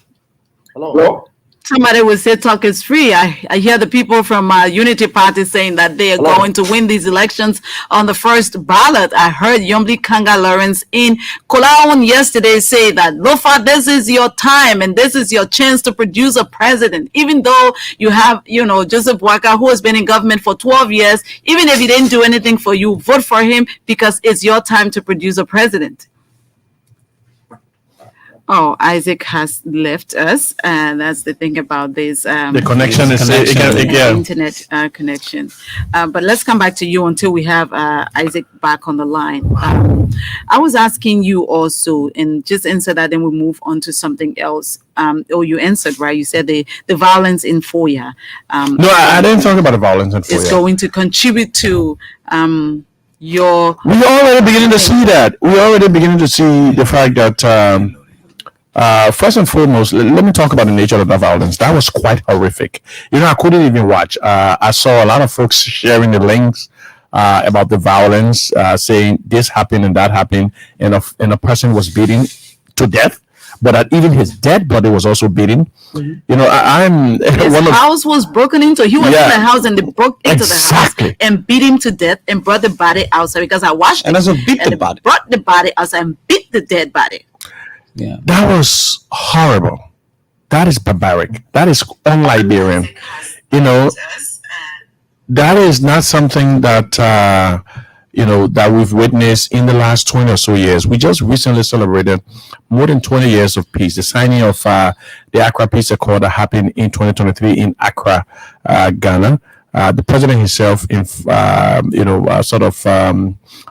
Hello? Somebody would say talk is free. I hear the people from Unity Party saying that they are going to win these elections on the first ballot. I heard Yomli Kanga Lawrence in Kolaon yesterday say that, Lofa, this is your time and this is your chance to produce a president. Even though you have, Joseph Waka, who has been in government for 12 years, even if he didn't do anything for you, vote for him because it's your time to produce a president. Oh, Isaac has left us, and that's the thing about this. The connection is internet connection. But let's come back to you until we have Isaac back on the line. I was asking you also, and just answer that, then we'll move on to something else. You answered, right? You said the violence in Foya. No, I didn't talk about the violence in Foya. It's going to contribute to your. We're already beginning to see that. We're already beginning to see the fact that. First and foremost, let me talk about the nature of the violence. That was quite horrific. I couldn't even watch. I saw a lot of folks sharing the links about the violence, saying this happened and that happened, and a person was beaten to death. But even his dead body was also beaten. His house was broken into. He was in the house and they broke into the house and beat him to death and brought the body outside because I watched and also beat the body. Brought the body outside and beat the dead body. Yeah, that was horrible. That is barbaric. That is un-Liberian. That is not something that that we've witnessed in the last 20 or so years. We just recently celebrated more than 20 years of peace. The signing of the Accra Peace Accord that happened in 2023 in Accra, Ghana. The president himself,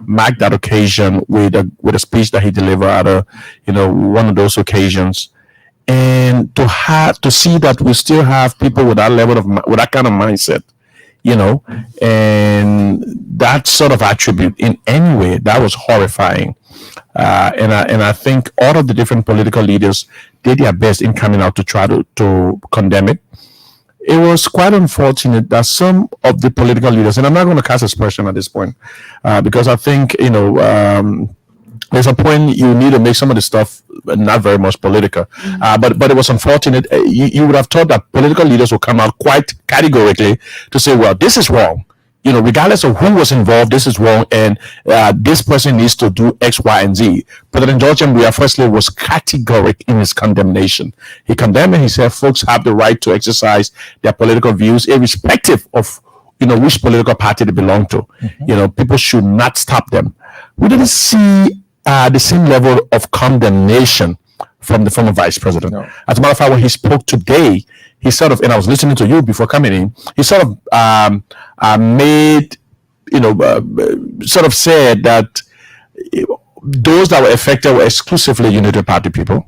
marked that occasion with a speech that he delivered at one of those occasions, and to see that we still have people with that level with that kind of mindset, and that sort of attribute in any way, that was horrifying. And I think all of the different political leaders did their best in coming out to try to condemn it. It was quite unfortunate that some of the political leaders, and I'm not going to cast aspersion at this point, because I think, there's a point you need to make some of the stuff not very much political. But it was unfortunate. You would have thought that political leaders would come out quite categorically to say, well, this is wrong. Regardless of who was involved, this is wrong, and this person needs to do X, Y, and Z. President George Weah firstly was categoric in his condemnation. He condemned and he said folks have the right to exercise their political views irrespective of which political party they belong to. People should not stop them. We didn't see the same level of condemnation from the former vice president. No. As a matter of fact, when he spoke today, he sort of, and I was listening to you before coming in, he sort of made, sort of said that those that were affected were exclusively Unity Party people,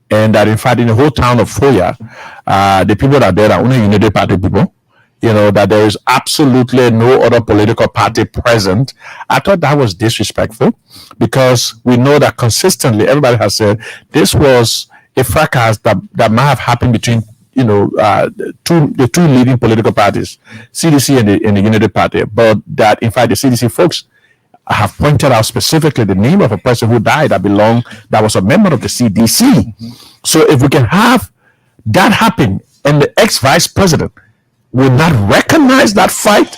and that in fact in the whole town of Weah, the people that are there are only Unity Party people. That there is absolutely no other political party present. I thought that was disrespectful, because we know that consistently everybody has said this was a fracas that might have happened between the two leading political parties, CDC and the Unity Party, but that in fact the CDC folks have pointed out specifically the name of a person who died that was a member of the CDC. So if we can have that happen, and the ex-vice president would not recognize that fight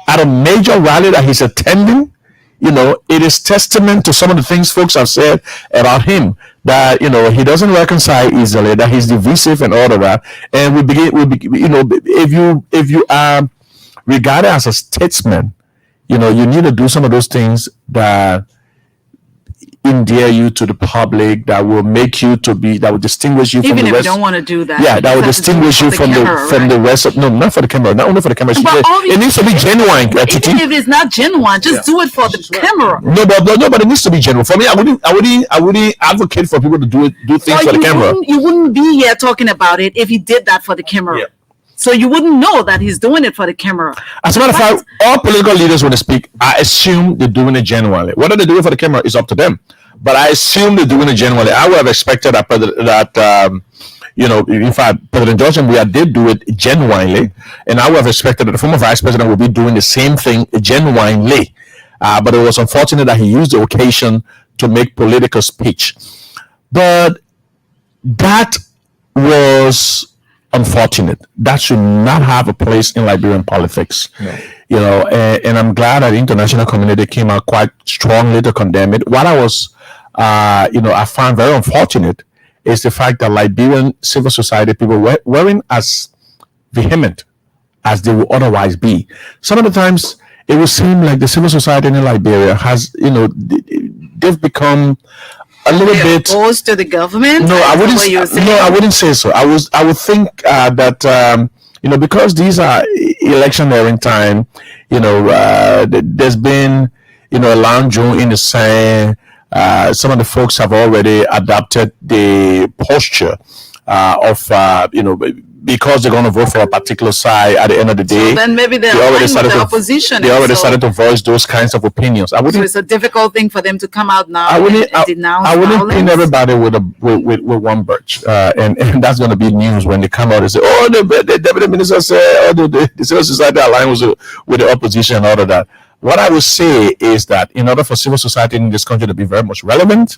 at a major rally that he's attending, it is testament to some of the things folks have said about him, that he doesn't reconcile easily, that he's divisive and all of that. And if you are regarded as a statesman, you need to do some of those things that endear you to the public, that will make you that will distinguish you even from the rest. Even if you don't want to do that. Yeah, that will distinguish you from the rest of, no, not for the camera, not only for the camera. It needs to be genuine. Even if it's not genuine, just do it for the camera. No, but it needs to be genuine. For me, I wouldn't advocate for people to do things for the camera. You wouldn't be here talking about it if he did that for the camera. Yeah. So you wouldn't know that he's doing it for the camera. As a matter of fact, all political leaders, when they speak, I assume they're doing it genuinely. Whether they do it for the camera is up to them. But I assume they're doing it genuinely. I would have expected that in fact, President George Weah did do it genuinely, and I would have expected that the former vice president would be doing the same thing genuinely. But it was unfortunate that he used the occasion to make political speech. But that was unfortunate. That should not have a place in Liberian politics. No. And I'm glad that the international community came out quite strongly to condemn it. What I found very unfortunate is the fact that Liberian civil society people weren't as vehement as they would otherwise be. Some of the times it would seem like the civil society in Liberia has, they've become a little bit opposed to the government. No, I wouldn't say so. I would think that because these are electioneering time, there's been a lounge in the sand. Some of the folks have already adopted the posture of because they're going to vote for a particular side at the end of the day. So then maybe they already started the opposition. They already started to voice those kinds of opinions. So it's a difficult thing for them to come out now. I wouldn't pin everybody with one birch, and that's going to be news when they come out and say, "Oh, the deputy minister said, the civil society aligned with the opposition and all of that." What I would say is that in order for civil society in this country to be very much relevant,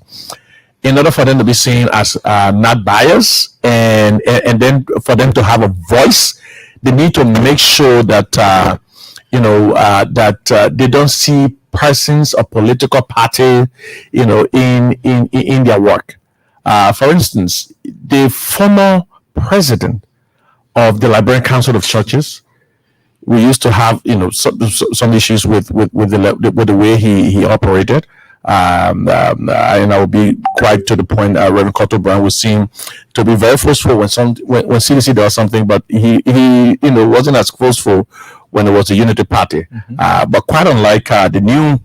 in order for them to be seen as not biased, and then for them to have a voice, they need to make sure that they don't see persons or political party, in their work. For instance, the former president of the Liberian Council of Churches, we used to have some issues with the way he operated. And I will be quite to the point. Reverend Cotto Brown was seen to be very forceful when CDC does something, but he wasn't as forceful when it was the Unity Party. But quite unlike the new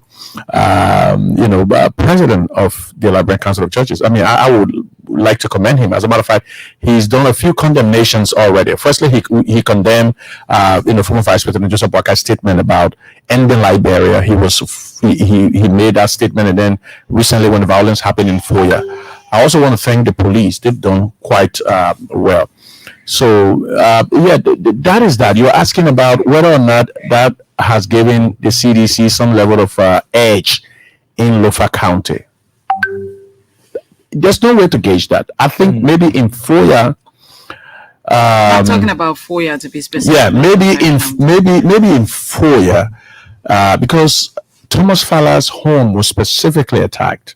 president of the Liberian Council of Churches. I mean, I would like to commend him. As a matter of fact, he's done a few condemnations already. Firstly, he condemned, former Vice President Joseph Boakai's statement about ending Liberia. He made that statement, and then recently, when the violence happened in Weah, I also want to thank the police. They've done quite well. So, that is that. You're asking about whether or not that has given the CDC some level of edge in Lofa County. There's no way to gauge that. I think maybe in Weah. I'm talking about Weah to be specific. Yeah, maybe in Weah, because Thomas Fala's home was specifically attacked.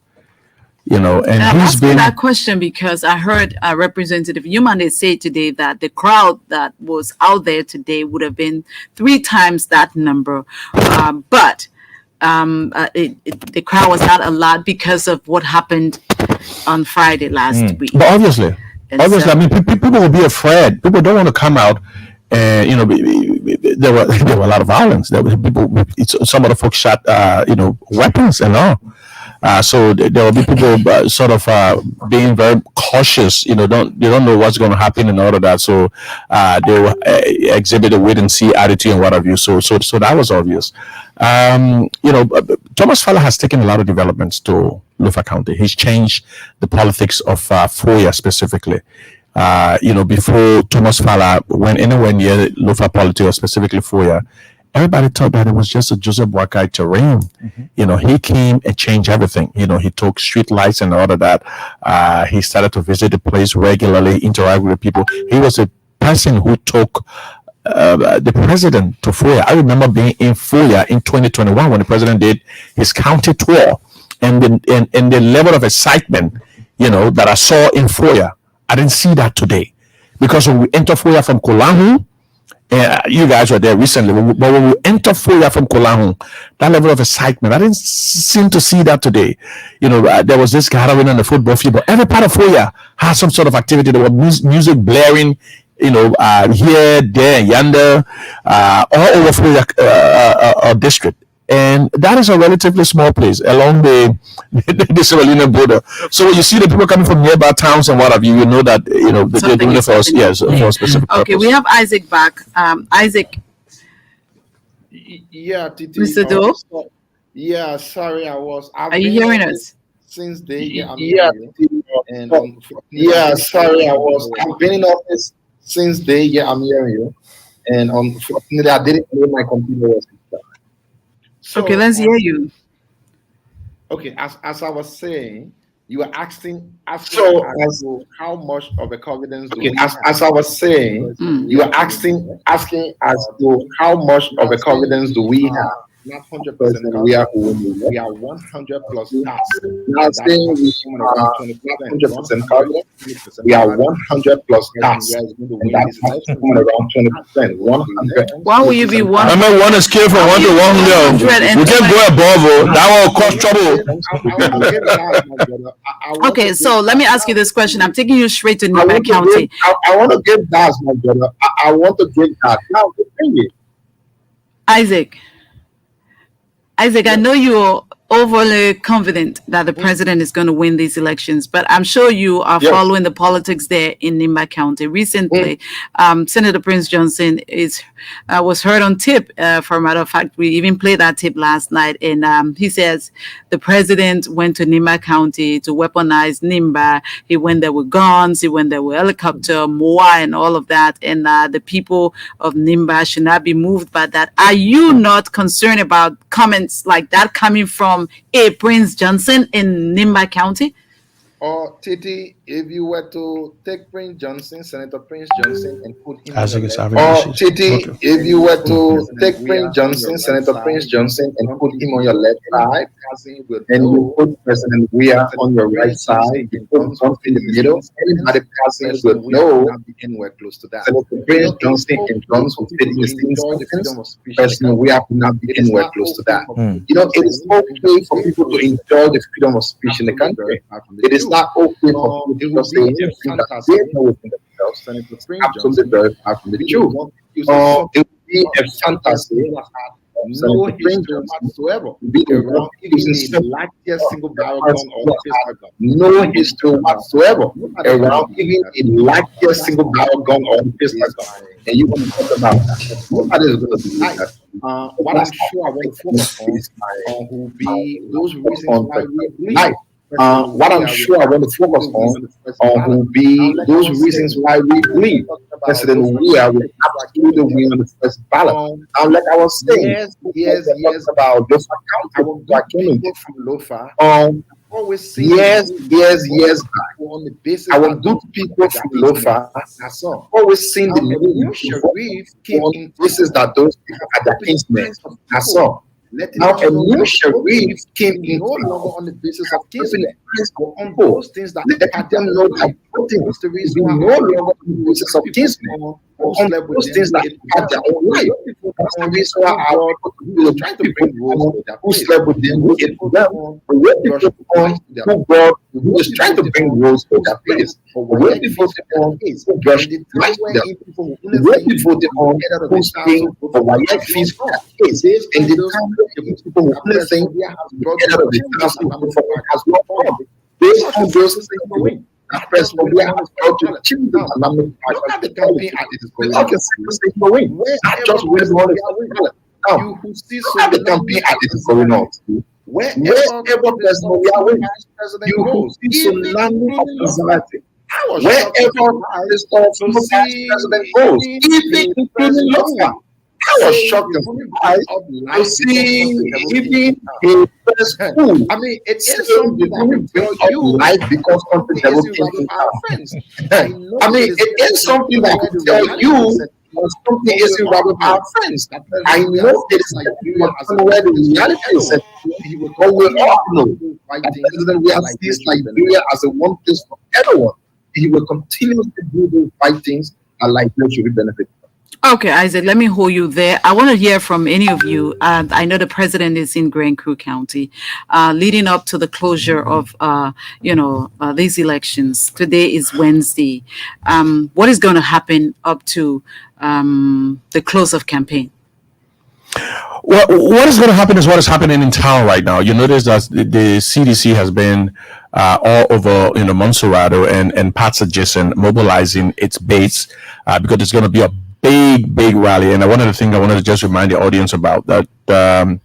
And I'm he's asking been that question because I heard Representative Humane say today that the crowd that was out there today would have been 3 times that number, but the crowd was not a lot because of what happened on Friday last week. But obviously, I mean, people will be afraid. People don't want to come out. And there were a lot of violence. There were people. Some of the folks shot, weapons and all. So there will be people being very cautious. You don't know what's going to happen and all of that. So they will exhibit a wait and see attitude and what have you. So that was obvious. Thomas Fala has taken a lot of developments to Lofa County. He's changed the politics of Weah specifically. Before Thomas Fala went anywhere near Lofa politics, or specifically Weah, everybody thought that it was just a Joseph Boakai terrain. He came and changed everything. He took street lights and all of that. He started to visit the place regularly, interact with the people. He was a person who took the president to Weah. I remember being in Weah in 2021 when the president did his county tour, and the level of excitement, that I saw in Weah. I didn't see that today, because when we enter Weah from Kolahu, you guys were there recently, but when we enter Weah from Kolahu, that level of excitement, I didn't seem to see that today. There was this gathering on the football field, but every part of Weah had some sort of activity. There was music blaring, here, there, and yonder, all over Weah district. And that is a relatively small place along the Sierra Leone border. So when you see the people coming from nearby towns and what have you, know that they're doing it for us. Yes, for a specific purpose. Okay, we have Isaac back. Isaac. Yeah, Titi. Mr. Do? Yeah, sorry, Are you hearing us? Since day, I've been in office since day. Yeah, I'm hearing you. And unfortunately, I didn't know my computer was. So, okay, let's hear you. Okay, as I was saying, you were asking how much of a confidence do we have? As I was saying, you were asking as to how much of a confidence do we have? Not 100%. We are 100 plus tasks. Not saying we are 100% confident. We are 100 plus tasks. And that's coming around 20%. 100. Why will you be 100? I mean, one is scale from 1 to 100. We can't go above. That will cause trouble. Okay, so let me ask you this question. I'm taking you straight to Nimba County. I want to give that, my brother. I want to give that. Now, Isaac, I know you're overly confident that the president is going to win these elections, but I'm sure you are following the politics there in Nimba County. Recently, Senator Prince Johnson was heard on tape. For a matter of fact, we even played that tape last night, and he says the president went to Nimba County to weaponize Nimba. He went there with guns, he went there with helicopter, Weah, and all of that, and the people of Nimba should not be moved by that. Are you not concerned about comments like that coming from Prince Johnson in Nimba County? Or Titi, if you were to take Prince Johnson, Senator Prince Johnson, and put him if you were to take Prince Johnson, Senator Prince Johnson, and put him on your left side, and you put President Weah on your right side, you put Trump in the middle, anybody passing would know Senator Prince Johnson and Johnson will fit in the same sentence. President Weah would not be anywhere close to that. It is okay for people to enjoy the freedom of speech in the country. It is not okay for people to say anything that they know within themselves. Absolutely very far from the truth. It would be a fantasy no history whatsoever around even the largest single barrel gun or pistol gun. No history whatsoever around even the largest single barrel gun or pistol gun. And you want to talk about that? Nobody is going to do that. What I'm sure I want to focus on will be those reasons why we believe. What I'm sure I want to focus on will be those reasons why we believe President Weah will absolutely win on the first ballot. Like I was saying, yes, about Lofa County, from Lofa. Yes. On the basis our good people from Lofa always seen the news on the basis that those people are the kinsmen. I saw. Now a new sheriff came in no longer on the basis of kinsmen, on those things that let them know that things to be no longer on the basis of kinsmen. On those things that had their own life. That's the reason why our people trying to bring rules who slept with them, who ate with them. But when people who God who is trying to bring rules to that place, when people on who brush them, when people on who sing for why fees case, and the time people who listen get out of the council has no problem. Based on those things, President Weah has brought to achieve the dynamic campaign at its not just where the now, who see look at the campaign as it is going on. Wherever President Weah wins, you who see tsunami of anxiety. Wherever President goes, even including Lofa. I was shocked and surprised to see even a first school. I mean, it is something that will bring you life because something that will bring our friends. I mean, it is something that will tell you something isn't right with our friends. I know it is where the reality is. But we all know that President Weah sees Liberia as a one place for everyone. He will continue to do those right things that Liberia should be benefited. Okay, Isaac, let me hold you there. I want to hear from any of you. I know the president is in Grand Crew County, leading up to the closure of, these elections. Today is Wednesday. What is going to happen up to the close of campaign? Well, what is going to happen is what is happening in town right now. You notice that the CDC has been all over, Montserrado and parts adjacent, mobilizing its base because it's going to be a big rally. And one of the things I wanted to just remind the audience about that the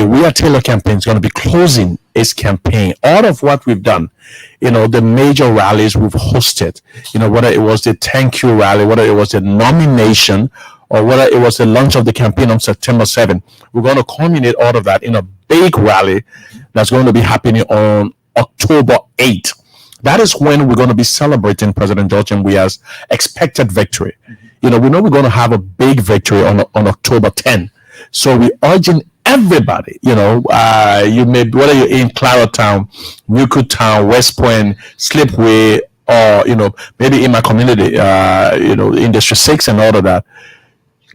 Weah Taylor campaign is going to be closing its campaign. All of what we've done, the major rallies we've hosted, whether it was the thank you rally, whether it was the nomination, or whether it was the launch of the campaign on September 7th, we're going to culminate all of that in a big rally that's going to be happening on October 8th. That is when we're going to be celebrating President George M. Weah's expected victory. We know we're going to have a big victory on October 10th. So we're urging everybody, you may, whether you're in Claratown, Newcastle Town, West Point, Slipway, or, maybe in my community, in District 6 and all of that,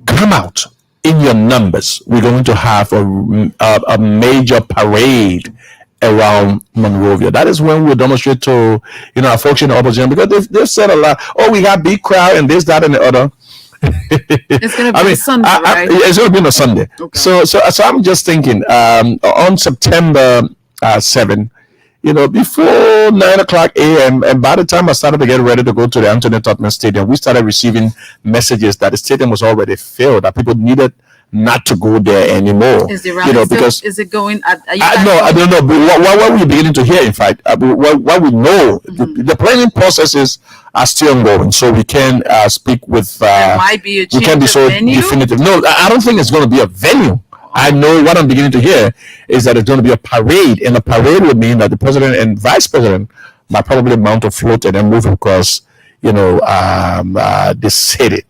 come out in your numbers. We're going to have a major parade around Monrovia. That is when we'll demonstrate to our folks in the opposition, because they've said a lot. Oh, we got big crowd and this, that, and the other. It's going to be Sunday, right? It's going to be on a Sunday. Okay. So I'm just thinking on September 7, before 9:00 a.m. and by the time I started to get ready to go to the Anthony Totman Stadium, we started receiving messages that the stadium was already filled, that people needed not to go there anymore. Is it rally because is it going? I don't know. But what we're beginning to hear, in fact, what we know, the planning processes are still ongoing, so we can speak with. Might be a change we can be so venue? definitive. No, I don't think it's going to be a venue. I know what I'm beginning to hear is that it's going to be a parade, and a parade would mean that the president and vice president might probably mount a float and then move across, the city.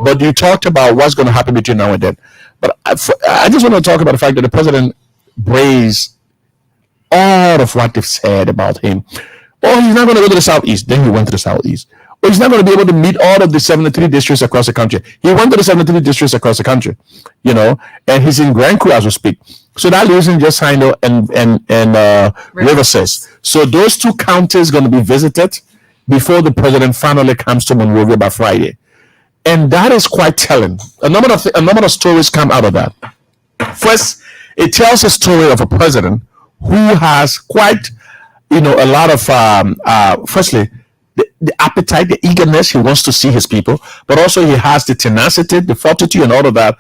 But you talked about what's going to happen between now and then. But I just want to talk about the fact that the president braised all of what they've said about him. Oh, he's not going to go to the Southeast. Then he went to the Southeast. Oh, he's not going to be able to meet all of the 73 districts across the country. He went to the 73 districts across the country, and he's in Grand Crew as we speak. So that leaves him just Hino and Riverside. So those two counties going to be visited before the president finally comes to Monrovia by Friday. and that is quite telling. A number of stories come out of that. First, it tells a story of a president who has quite, a lot of, firstly, the appetite, the eagerness, he wants to see his people, but also he has the tenacity, the fortitude, and all of that,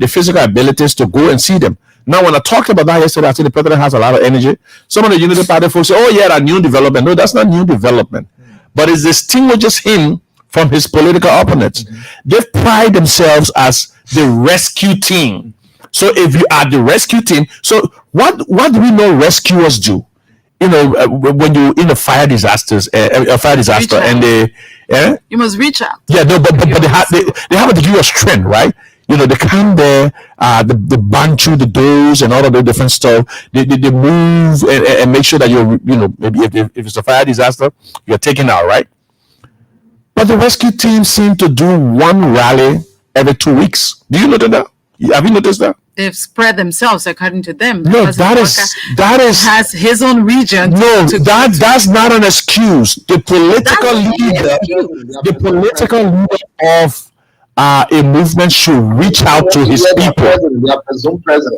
the physical abilities to go and see them. Now, when I talked about that yesterday, I said the president has a lot of energy. Some of the Unity Party folks say, oh, yeah, that new development. No, that's not new development. But it distinguishes him from his political opponents. They pride themselves as the rescue team. So if you are the rescue team, so what do we know rescuers do? When you're in a fire disaster, and you must reach out. Yeah, no, but they have to give you a strength, right? They come there, they band through the doors and all of the different stuff. They move and make sure that maybe if it's a fire disaster, you're taken out, right? But the rescue team seem to do one rally every 2 weeks. Do you notice that? Have you noticed that? They've spread themselves according to them. No, that is has his own region. No, that's not an excuse. The political leader of a movement should reach out to his people.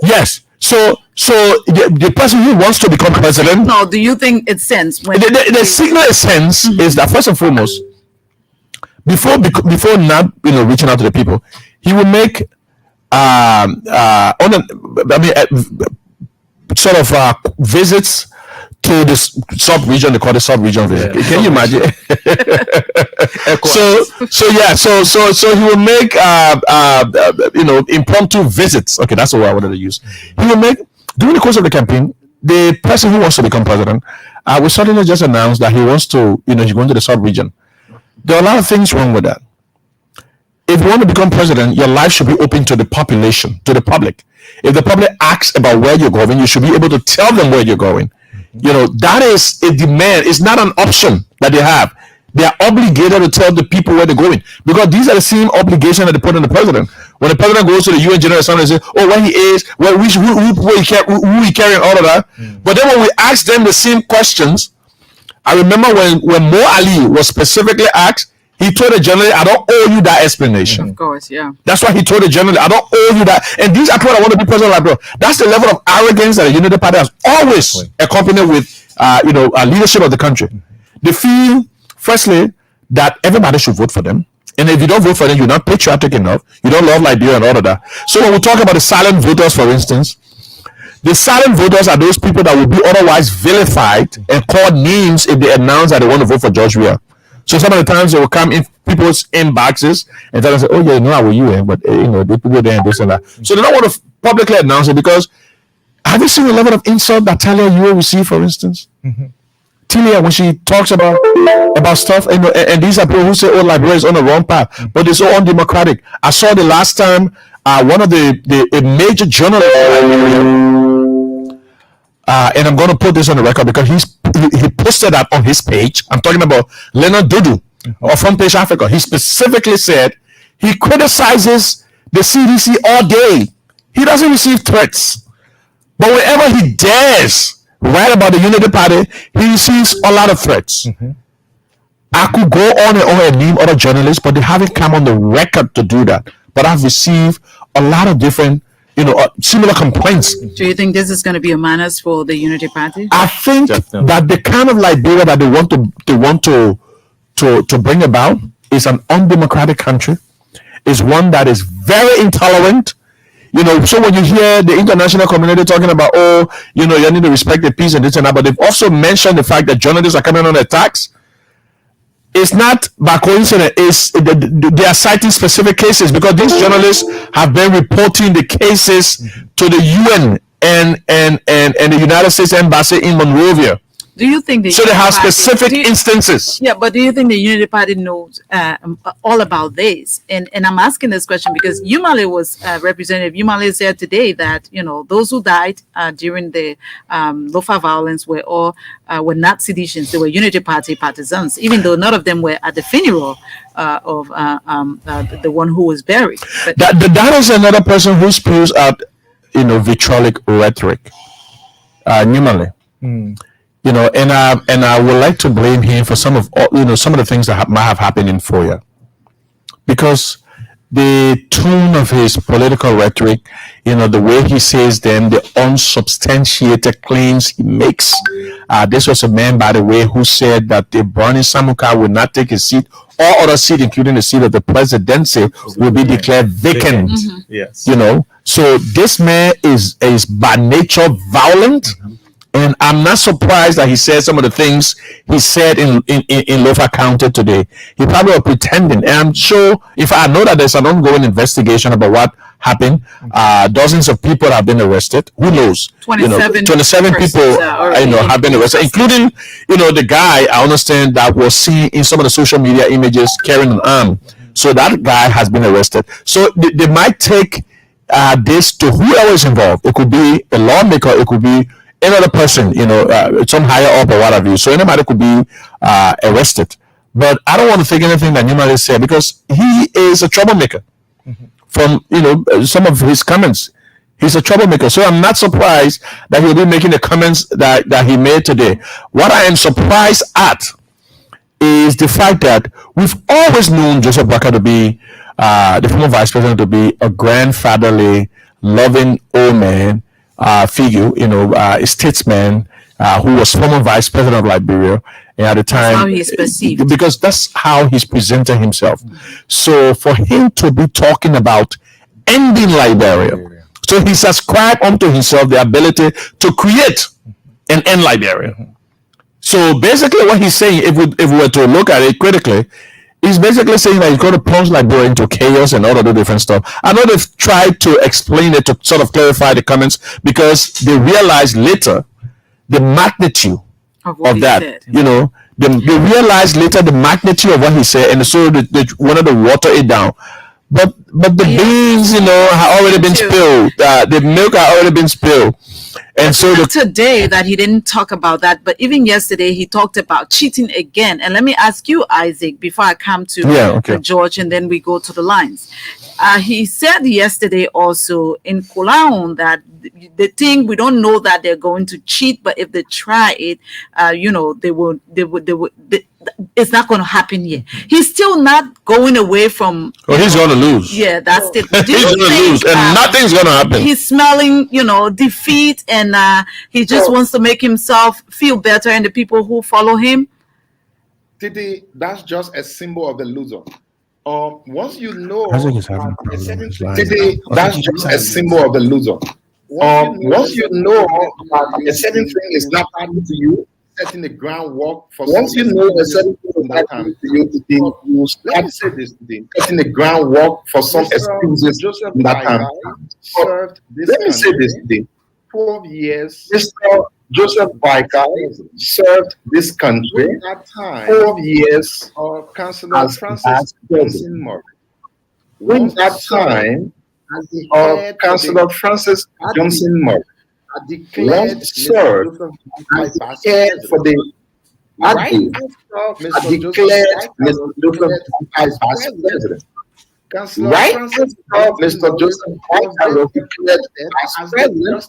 Yes. So the person who wants to become president. No, do you think it sends when the signal it sends is that first and foremost, before not reaching out to the people, he will make visits to this sub-region. They call it sub-region visit. Can you imagine? So he will make impromptu visits. Okay, that's the word I wanted to use. He will make, during the course of the campaign, the person who wants to become president will suddenly just announce that he wants to, he's going to the sub-region. There are a lot of things wrong with that. If you want to become president, your life should be open to the population, to the public. If the public asks about where you're going, you should be able to tell them where you're going. That is a demand. It's not an option that they have. They are obligated to tell the people where they're going, because these are the same obligations that they put on the president. When the president goes to the UN General Assembly and says, "Oh, where he is, who he carrying, all of that." But then when we ask them the same questions, I remember when Mo Ali was specifically asked, he told the journalist, "I don't owe you that explanation." Of course, yeah. That's why he told the journalist, "I don't owe you that." And these are people that want to be president like bro. That's the level of arrogance that the Unity Party has always accompanied with, leadership of the country. They feel, firstly, that everybody should vote for them. And if you don't vote for them, you're not patriotic enough. You don't love Liberia and all of that. So when we talk about the silent voters, for instance, the silent voters are those people that will be otherwise vilified and called names if they announce that they want to vote for George Weah. So some of the times they will come in people's inboxes and tell us, "Oh yeah, no, I will you, but they people there and this and that." So they don't want to publicly announce it, because have you seen the level of insult that Talia you will receive, for instance? Talia, when she talks about stuff, and these are people who say, "Oh, Liberia is on the wrong path," but it's so undemocratic. I saw the last time one of a major journalist. And I'm going to put this on the record because he posted that on his page. I'm talking about Leonard Dudu of Front Page Africa. He specifically said he criticizes the CDC all day. He doesn't receive threats. But whenever he dares write about the Unity Party, he receives a lot of threats. I could go on and name other journalists, but they haven't come on the record to do that. But I've received a lot of different similar complaints. Do you think this is going to be a menace for the Unity Party? I think that the kind of Liberia that they want to bring about is an undemocratic country, is one that is very intolerant. So when you hear the international community talking about, you need to respect the peace and this and that, but they've also mentioned the fact that journalists are coming on attacks. It's not by coincidence. They are citing specific cases because these journalists have been reporting the cases to the UN and the United States Embassy in Monrovia. Do you think so? They have specific instances. Yeah, but do you think the Unity Party knows all about this? And I'm asking this question because Umale was Representative Umale said today that those who died during the Lofa violence were not seditionists; they were Unity Party partisans, even though none of them were at the funeral of the one who was buried. But that is another person who spews out vitriolic rhetoric. Umale. And I would like to blame him for some of the things that might have happened in Foya. because the tone of his political rhetoric, the way he says them, the unsubstantiated claims he makes. This was a man, by the way, who said that the Bernie Samuka would not take his seat. All other seats, including the seat of the presidency, will be declared vacant. Yes. So this man is by nature violent. And I'm not surprised that he said some of the things he said in Lofa County today. He probably was pretending. And I'm sure, if I know that there's an ongoing investigation about what happened, dozens of people have been arrested. Who knows? 27 people, have been arrested, including, the guy, I understand, that was seen in some of the social media images carrying an arm. So that guy has been arrested. So they might take this to whoever is involved. It could be a lawmaker. It could be another person, some higher up or what have you. So anybody could be arrested. But I don't want to take anything that Nimale said, because he is a troublemaker. From some of his comments, he's a troublemaker. So I'm not surprised that he'll be making the comments that he made today. What I am surprised at is the fact that we've always known Joseph Boakai to be the former vice president, to be a grandfatherly, loving old man. Figure, a statesman who was former vice president of Liberia, and at the time, that's how he's perceived, because that's how he's presented himself. So for him to be talking about ending Liberia, so he's ascribed unto himself the ability to create and end Liberia. So basically, what he's saying, if we were to look at it critically, he's basically saying that he's going to plunge Liberia into chaos and all of the different stuff. I know they've tried to explain it to sort of clarify the comments, because they realized later the magnitude of that. Said. They realized later the magnitude of what he said, and so they wanted to water it down. But the beans, have already been spilled. The milk had already been spilled. And so today that he didn't talk about that, but even yesterday he talked about cheating again. And let me ask you, Isaac, before I come to George, and then we go to the lines. He said yesterday also in Kulaon that the thing, we don't know that they're going to cheat, but if they try it, they will. It's not going to happen here. He's still not going away from. Oh, he's going to lose. Yeah, that's it. He's going to lose, and nothing's going to happen. He's smelling, defeat, and he just wants to make himself feel better, and the people who follow him. Titi, that's just a symbol of the loser. Once you know, Titi, that's just a symbol of the loser. Once you know a certain thing is not happening to you, setting the groundwork for. Once you know a certain thing is not happening to you, let me say this today, setting the groundwork for some excuses Joseph that time. Let me say this today. 12 years. Mr. Joseph Boakai served this country 12 years Councillor Francis Johnson Murray. When that time, Councillor Francis Johnson Murray once served and declared for the declared Mr. Joseph Boakai as president. Right after Mr. Joseph Boakai was declared as president,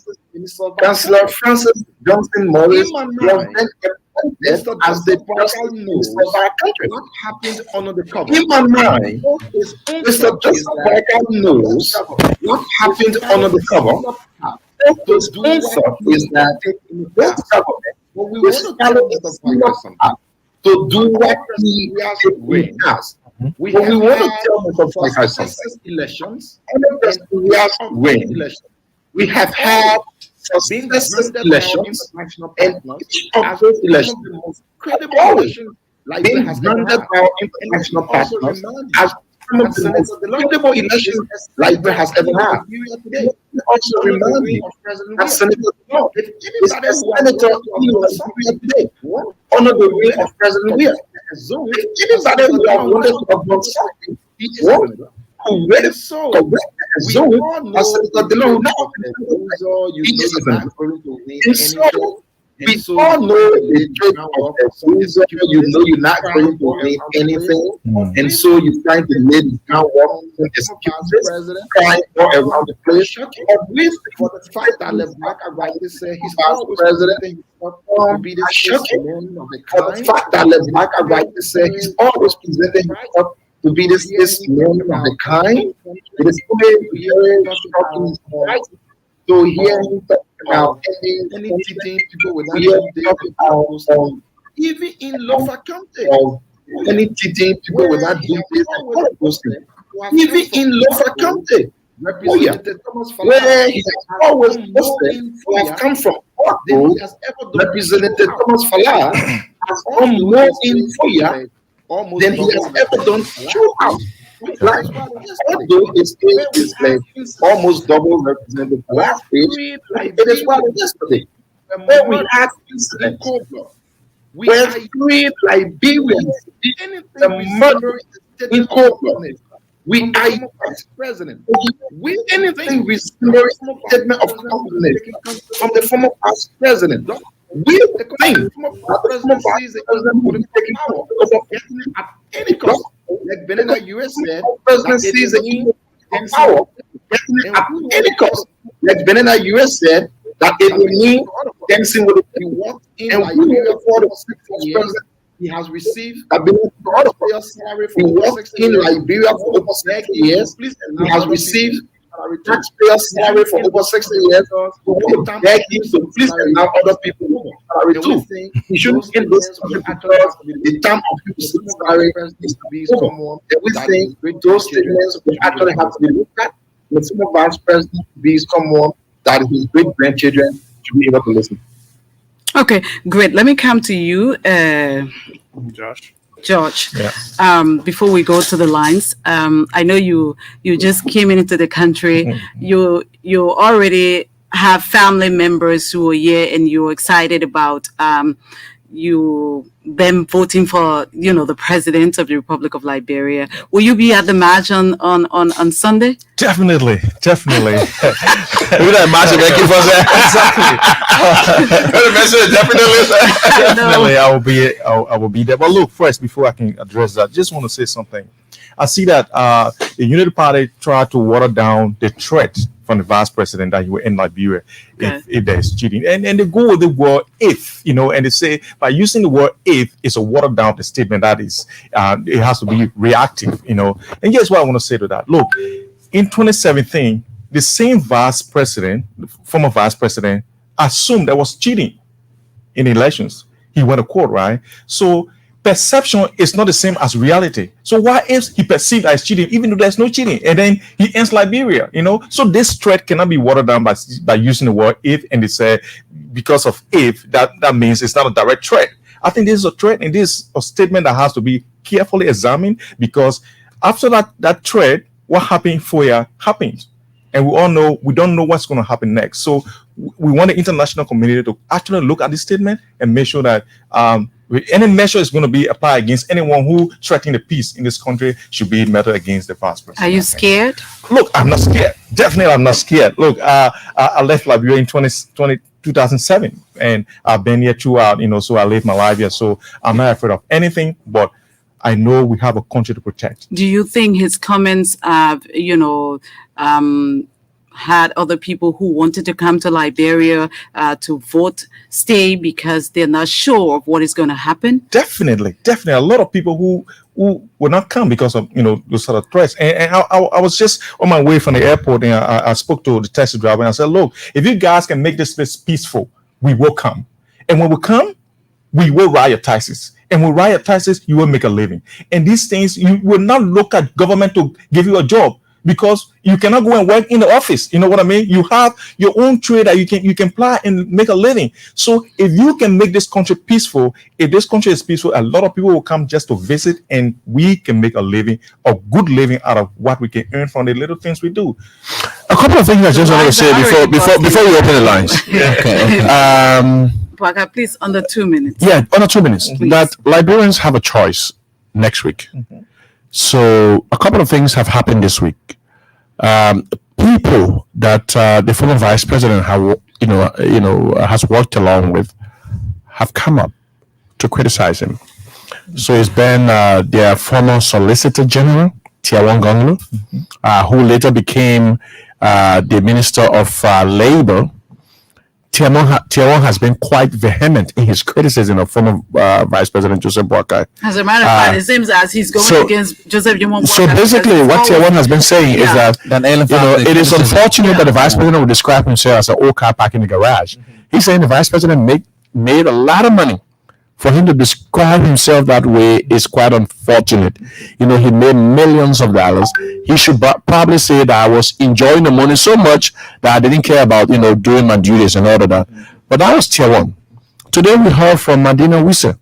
Councillor Francis Johnson Morris was then appointed as the president of our country. What happened under the cover? In my mind, Mr. Joseph Boakai knows what happened under the cover. His answer is that this government is following to do what he has. We want to tell Mr. Boakai something. Elections, we have had successive elections, and each of those elections, the most credible elections, being granted our international partners as some of the most credible elections Liberia has ever had. Also remind me that Senator Trump is a senator in Liberia today, under the reign of President Weah. If anybody who have wanted to have done something, who read it so zone as Senator Delon now, and so we all know the truth of the loser. You know you're not going to win anything, and so you're trying to lay the groundwork for excuses, crying all around the place. For the fact that LeBlanc rightly said he's always president, shocking. For the fact that LeBlanc rightly said he's always presenting himself to be this one of the kind. It is very shocking to hear him talk about any teaching people with that even in Lofa County, any teaching people with that even in Lofa County, where he has always posted who have come from Representative Thomas Falah has come more in Weah than he has ever done throughout. Like, although his age is like almost double Representative Falah's age, it is what yesterday, where we had incidents where 3 Liberians did the murder in Cobra. We are president. Anything resembling statement of confidence from the former past president. We think that the former past president will be taking power at any cost. Like Benina US said, presidency is a power at any cost. Like Benina US said, that it will mean dancing with the people. And we will afford the president. He has received a salary for over 60 in Liberia for over 60 years. He has received taxpayer salary for over 60 years. Beg him to please allow other people salary too. He shouldn't get this because the term of people's salary is to be someone. And we think those statements will actually have to be looked at. The former vice president to be someone that his great grandchildren should be able to listen. Okay, great. Let me come to you, George. Yeah. Before we go to the lines, I know you just came into the country. You already have family members who are here, and you're excited about them voting for the president of the Republic of Liberia. Will you be at the march on Sunday? Definitely. Exactly. Definitely, I will be there. But look, first, before I can address that, just want to say something. I see that the Unity Party tried to water down the threat from the vice president that he will end Liberia if there's cheating. And they go with the word if, and they say by using the word if, it's a watered down the statement that is, it has to be reactive, And here's what I want to say to that. Look, in 2017, the same vice president, the former vice president, assumed there was cheating in elections. He went to court, right? So perception is not the same as reality. So why is he perceived as cheating, even though there's no cheating? And then he ends Liberia, So this threat cannot be watered down by using the word if, and they say because of if, that means it's not a direct threat. I think this is a threat, and this is a statement that has to be carefully examined, because after that threat, what happened for you happens. And we all know, we don't know what's going to happen next. So we want the international community to actually look at this statement and make sure that any measure is going to be applied against anyone who threatening the peace in this country should be meted against the vice president. Are you scared? Look, I'm not scared. Definitely, I'm not scared. Look, I left Liberia in 2007, and I've been here throughout, so I lived my life here. So I'm not afraid of anything, but I know we have a country to protect. Do you think his comments have, had other people who wanted to come to Liberia to vote stay because they're not sure of what is going to happen? Definitely. A lot of people who will not come because of those sort of threats. And I was just on my way from the airport, and I spoke to the taxi driver, and I said, look, if you guys can make this place peaceful, we will come. And when we come, we will riot taxes. And with riot taxes, you will make a living. And these things, you will not look at government to give you a job, because you cannot go and work in the office. You know what I mean? You have your own trade that you can apply and make a living. So if you can make this country peaceful, if this country is peaceful, a lot of people will come just to visit, and we can make a living, a good living out of what we can earn from the little things we do. A couple of things I just want to say before we open the lines. Okay. Waka, please, under 2 minutes. Yeah, under 2 minutes. Please. That Liberians have a choice next week. Mm-hmm. So a couple of things have happened this week. People that the former vice president has worked along with have come up to criticize him. So it's been their former Solicitor General, Tiawan Gonglu, who later became the Minister of Labor, Tiawon has been quite vehement in his criticism of former Vice President Joseph Boakai. As a matter of fact, it seems as he's going against Joseph Boakai. So basically, what Tiawon has been saying is that it is unfortunate that the Vice President would describe himself as an old car parked in the garage. He's saying the Vice President made a lot of money. For him to describe himself that way is quite unfortunate. He made millions of dollars. He should probably say that I was enjoying the money so much that I didn't care about, doing my duties and all of that. But that was tier one. Today we heard from Madina Weah.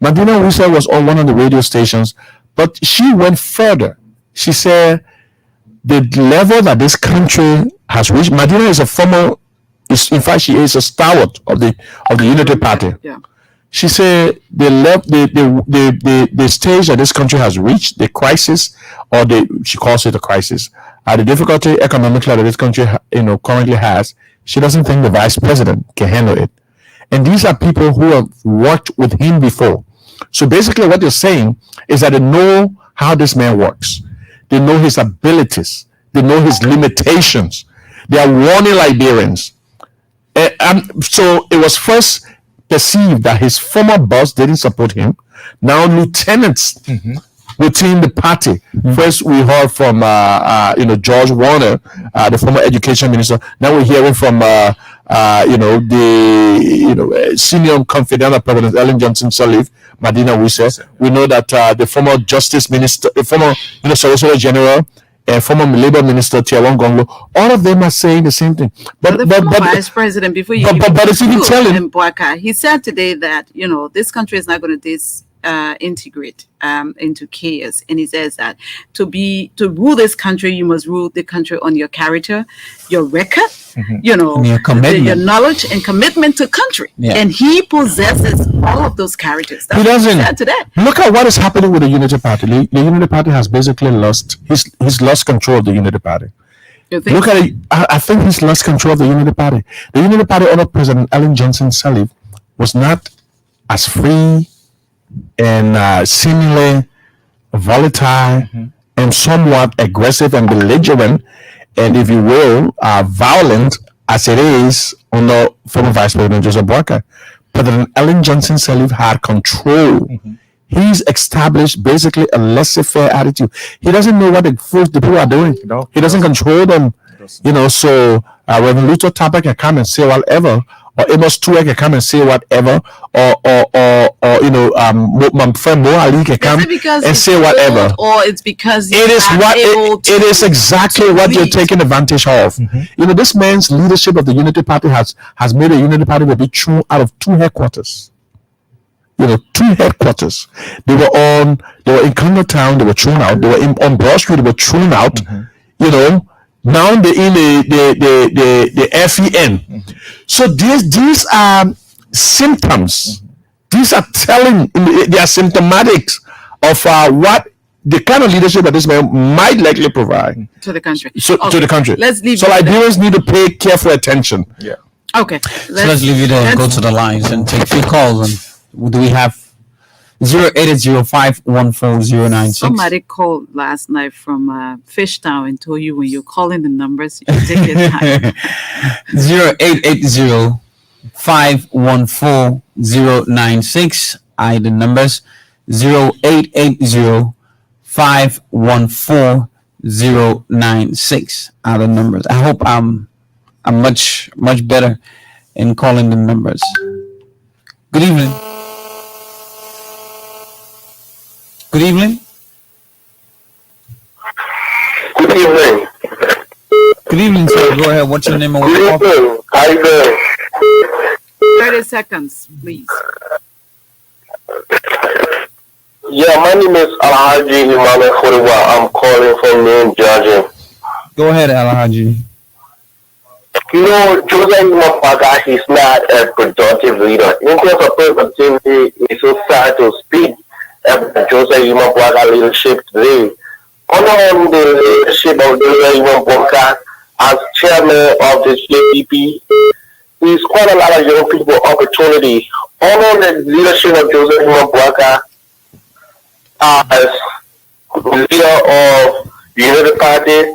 Madina Weah was on one of the radio stations, but she went further. She said the level that this country has reached. Madina is in fact, she is a stalwart of the Unity Party. Yeah. She said the stage that this country has reached, the crisis, or she calls it a crisis, the difficulty economically that this country currently has. She doesn't think the Vice President can handle it. And these are people who have worked with him before. So basically what they're saying is that they know how this man works. They know his abilities. They know his limitations. They are warning Liberians. So it was first perceived that his former boss didn't support him. Now lieutenants within the party. First we heard from George Warner, the former education minister. Now we're hearing from the senior confidant of President Ellen Johnson Sirleaf, Madina Weah. We know that the former justice minister, the former Solicitor General, former Labour Minister Tiawon Gonglo, all of them are saying the same thing. But the former Vice President, before you Boakai, he said today that this country is not going to integrate into chaos, and he says that to rule this country, you must rule the country on your character, your record, your commitment, your knowledge and commitment to country. Yeah. And he possesses all of those characters. He doesn't. Look at what is happening with the Unity Party. The Unity Party has basically lost. He's lost control of the Unity Party. Look at it. I think he's lost control of the Unity Party. The Unity Party under President Ellen Johnson Sirleaf was not as free and seemingly volatile and somewhat aggressive and belligerent, and if you will, violent as it is under former Vice President Joseph Boakai. President Ellen Johnson Sirleaf had control. He's established basically a laissez-faire attitude. He doesn't know what the people are doing. No, he doesn't control them. So Reverend Luther Tapper can come and say whatever, or Amos Tuek can come and say whatever, or my friend Mo Ali can come and say whatever. Or it's because it is exactly what you're taking advantage of. This man's leadership of the Unity Party has made the Unity Party to be thrown out of two headquarters. Two headquarters. They were in Congo Town, they were thrown out. They were on Broad Street, they were thrown out. Now they're in the FEN. So these are symptoms. These are they are symptomatic of what the kind of leadership that this man might likely provide to the country. To the country. Let's leave. So Liberians need to pay careful attention. Yeah. Okay. Let's leave it and go to the lines and take a few calls. And do we have 080051409? Somebody called last night from Fishtown and told you when you're calling the numbers, you take your time. 088051409. The numbers 088051409 are the numbers. I hope I'm much better in calling the numbers. Good evening. Good evening. Good evening. Good evening, sir. Go ahead. What's your name and where you from? How you doing? 30 seconds, please. Yeah, my name is Alhaji Emmanuel Foriwa. I'm calling from New Georgia. Go ahead, Alhaji. Joseph Boakai is not a productive leader. In terms of productivity, it's so sad to speak about Joseph Boakai leadership today. Under the leadership of Joseph Boakai as chairman of the JPP, there's quite a lot of young people opportunity. Under the leadership of Joseph Boakai as leader of the Unity Party,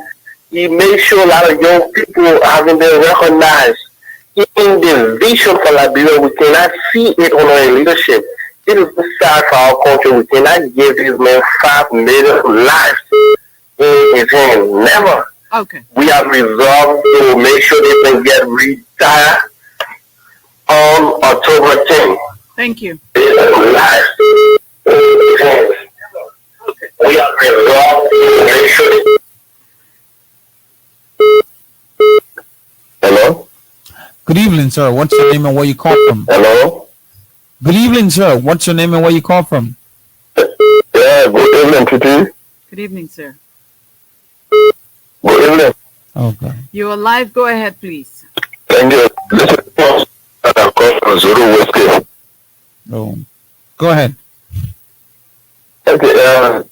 he made sure a lot of young people haven't been recognized. in the vision for Liberia, we cannot see it on our leadership. It is sad for our country. We cannot give these men 5 million lives in his hand. Never. Okay. We have resolved to make sure they can get retired on October 10th. Thank you. Lives in his hands. We have resolved to make sure. Hello? Good evening, sir. What's your name and where you call from? Hello? Good evening, sir. What's your name and where you call from? Yeah, good evening, Titi. Good evening, sir. Good evening. Okay. You're live. Go ahead, please. Thank you. This is that I've called from Zuru Whiskey. Oh. Go ahead. Okay,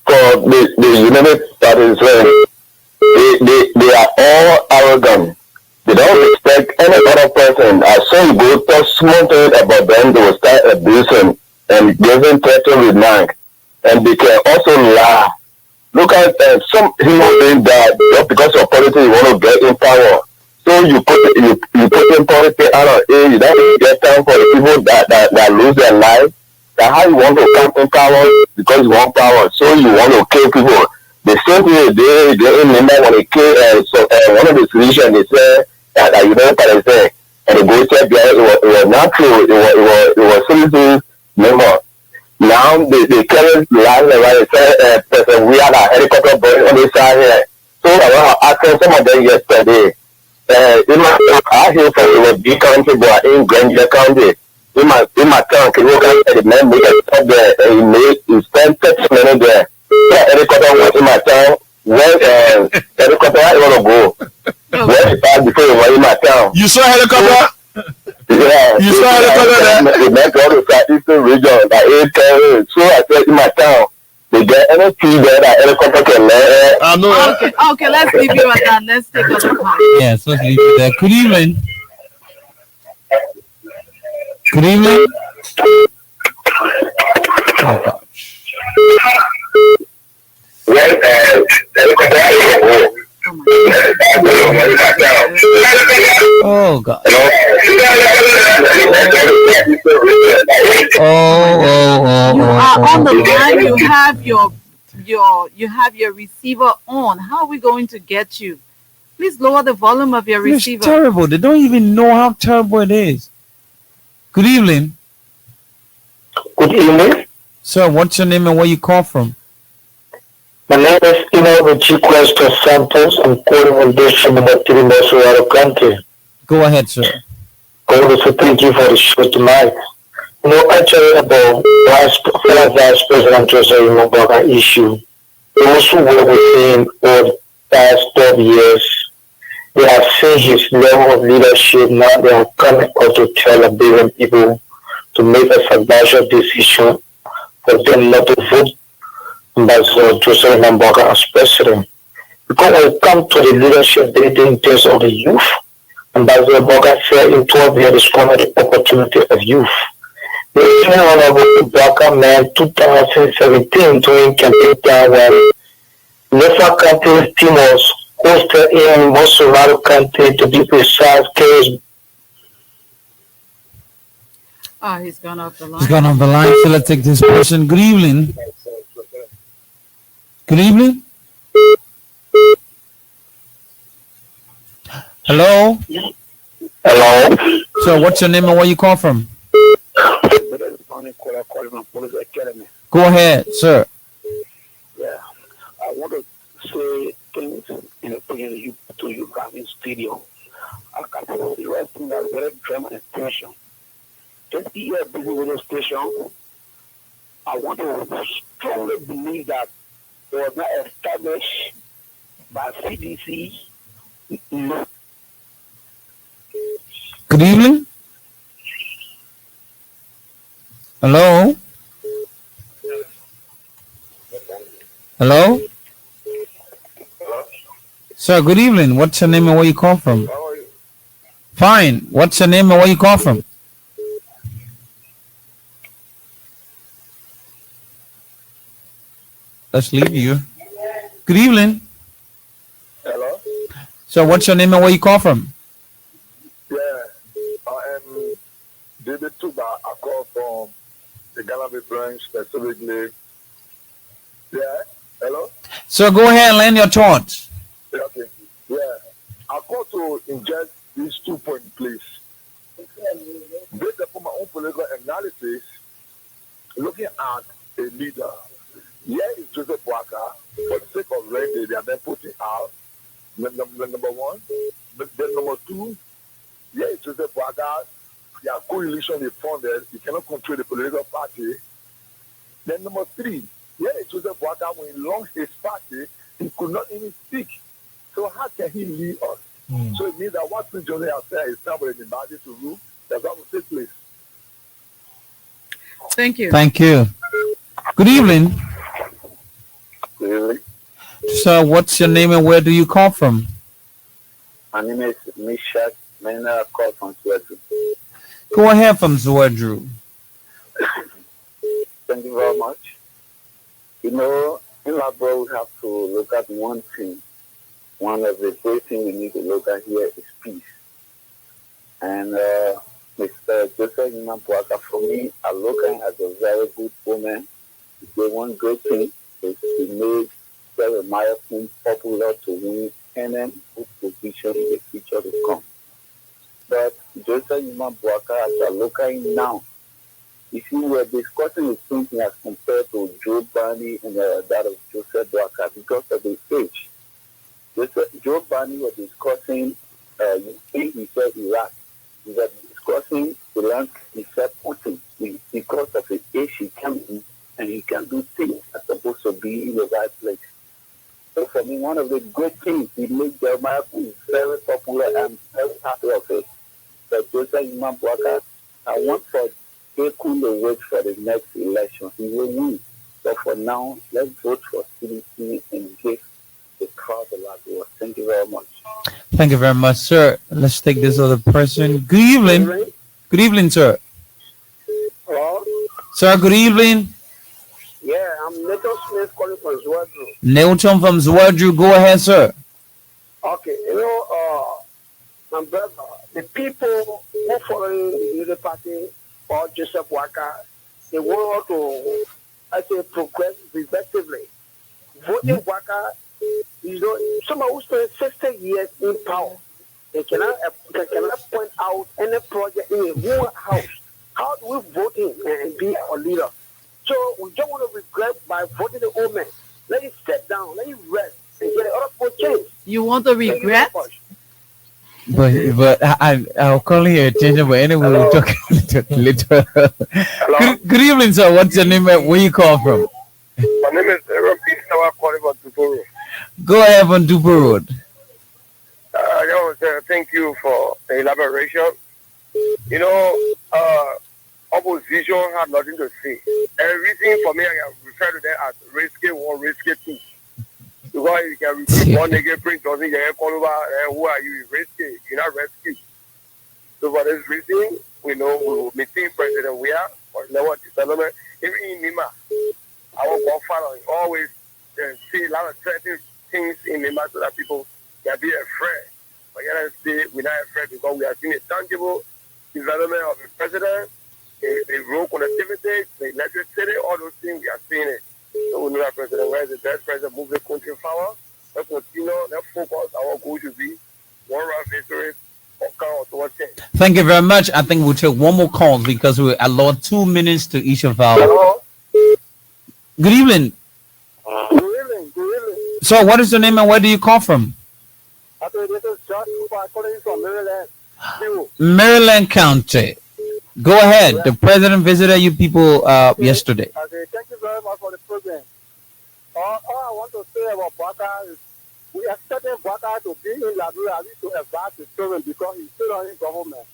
for the United States, they are all arrogant. They don't respect any other person. As soon as you go talk small thing about them, they will start abusing and giving threatening remarks. And they can also lie. Look at some human beings that just because of politics you want to get in power. So you put in politics out of it, you don't get time for the people that lose their life. That's how you want to come in power because you want power. So you want to kill people. The same thing they remember when they kill one of the solutions they said that you know what they say, and the go check there, it was not true. It was seriously member. Now they carry land right. They say President Weah had a helicopter burning on the side here. So I was asking some of them yesterday. I hear from the big country, but in Granger County. In my town, the man made a stop there, and he spent 30 minutes there. So helicopter was in my town. Where helicopter I want to go? Where he passed before he was in my town. You saw helicopter? Yeah. You saw helicopter there? They make all the southeastern region, like so I said in my town, they get any tree there that helicopter can land. Okay, let's leave you at that. Let's take other part. Yes, let's leave it there. Good evening. Good evening. Oh, gosh. Oh, God. You are on the line. You have your receiver on. How are we going to get you? Please lower the volume of your receiver. It's terrible. They don't even know how terrible it is. Good evening. Good evening. Sir, what's your name and where you call from? My name is Request Santos. I'm calling on this number 3 Mosuaro County. Go ahead, sir. I want to say thank you for the show tonight. You know, actually about Vice President Joseph Imobaka issue. Those who were with him for the past 12 years, they have seen his level of leadership. Now they are coming out to tell a billion people to make a financial decision for them not to vote Ambassador Joseph Imobaka as president. Because when it comes to the leadership, they didn't think of the youth. Ambassador Imobaka said in 12 years, discovered the opportunity of youth. The Honorable Blacker man 2017 during campaign time when Lefa County team was hosted in Mosuaro County to be precise. He's gone off the line. He's gone off the line. So let's take this person. Good evening. Good evening. Hello. Hello. So what's your name and where you call from? Go ahead, sir. Yeah, I want to say things in a to you guys in studio. I can tell you right thing that very drama and tension. Just be a busy radio station. I want to strongly believe that it was not established by CDC. Good evening. Hello. Hello. Sir, good evening. What's your name and where you call from? Fine. What's your name and where you call from? Let's leave you. Good evening. Hello. So what's your name and where you call from? Yeah. David Tuba, I call from the Galabi branch, specifically. Yeah, hello? So go ahead and land your thoughts. Okay, yeah. I call to ingest these 2 points, please. Based upon my own political analysis, looking at a leader, here is Joseph Boakai. For the sake of rent, they are then putting out number one. Then number two, here is Joseph Boakai. Their coalition is funded. You cannot control the political party. Then number three, here is Joseph Boakai. When he launched his party, he could not even speak. So how can he lead us? So it means that what Prince Joseph has said is time for anybody to rule. That's what will take place. Thank you. Thank you. Good evening. Good evening. Sir, what's your name and where do you call from? My name is Mishak Mena. I call from Sweden. Go ahead from Zwedru. Thank you very much. You know, in Labro, we have to look at one thing. One of the great things we need to look at here is peace. And Mr. Joseph Boakai, for me, I look at him as a very good woman. The one great thing is he made Jeremiah popular to win any good position in the future to come. But Joseph Boakai, as I look at him now, if you were discussing the same thing as compared to Joe Barney and that of Joseph Boakai because of the age. Joe Barney was discussing, he said Iraq. He was discussing the land he said Putin because of his age he can do and he can do things that's supposed to be in the right place. So for me, one of the great things he made Jeremiah very popular and very happy of it. But Joseph Boakai, I want for Ekun to wait for the next election. He will win. But for now, let's vote for CDC and give the crowd a lot more. Thank you very much. Thank you very much, sir. Let's take this other person. Good evening. Good evening, sir. Hello? Sir, good evening. Yeah, I'm Nathan Smith calling from Zwedru. Nelton from Zwedru. Go ahead, sir. Okay, my brother, the people who follow the party or Joseph Boakai, they want to, I say, progress effectively. Voting Boakai, someone who spent 60 years in power, they cannot point out any project in a whole house. How do we vote him and be a leader? So we don't want to regret by voting the old man. Let it sit down, let it rest, and get other people change. You want to regret? But I'll call your attention. But anyway, we'll talk later. Good evening, sir. What's your name and where you call from? My name is Aaron Peter. I'm calling from Duporo. Go ahead on Duporo Road. Thank you for the elaboration. Opposition have nothing to say. Everything for me, I can refer to them as risky one, risky two. Because you can recruit one nigga, Prince Johnson, you call over, and who are you? Risky. You're not rescued. So for this reason, we know we will meeting President Weah for network development. Even in Nima, our godfather always see a lot of threatening things in Nima so that people can be afraid. But yet we're not afraid because we have seen a tangible development of the president, the road connectivity, the electricity, all those things we are seeing it. So we know that President Weah is the best president move the country forward. Let's continue, let's focus. Our goal should be one round victory or count towards change. Thank you very much. I think we'll take one more call because we allot 2 minutes to each of our. Hello? Good evening. Good evening. Good evening. So, what is your name and where do you call from? Okay, this is John Cooper calling from Maryland. Maryland County. Go ahead. The president visited you people yesterday. Okay, thank you very much for the program. All I want to say about Boakai is we expected Boakai to be in Liberia to advance the children because he's still in government.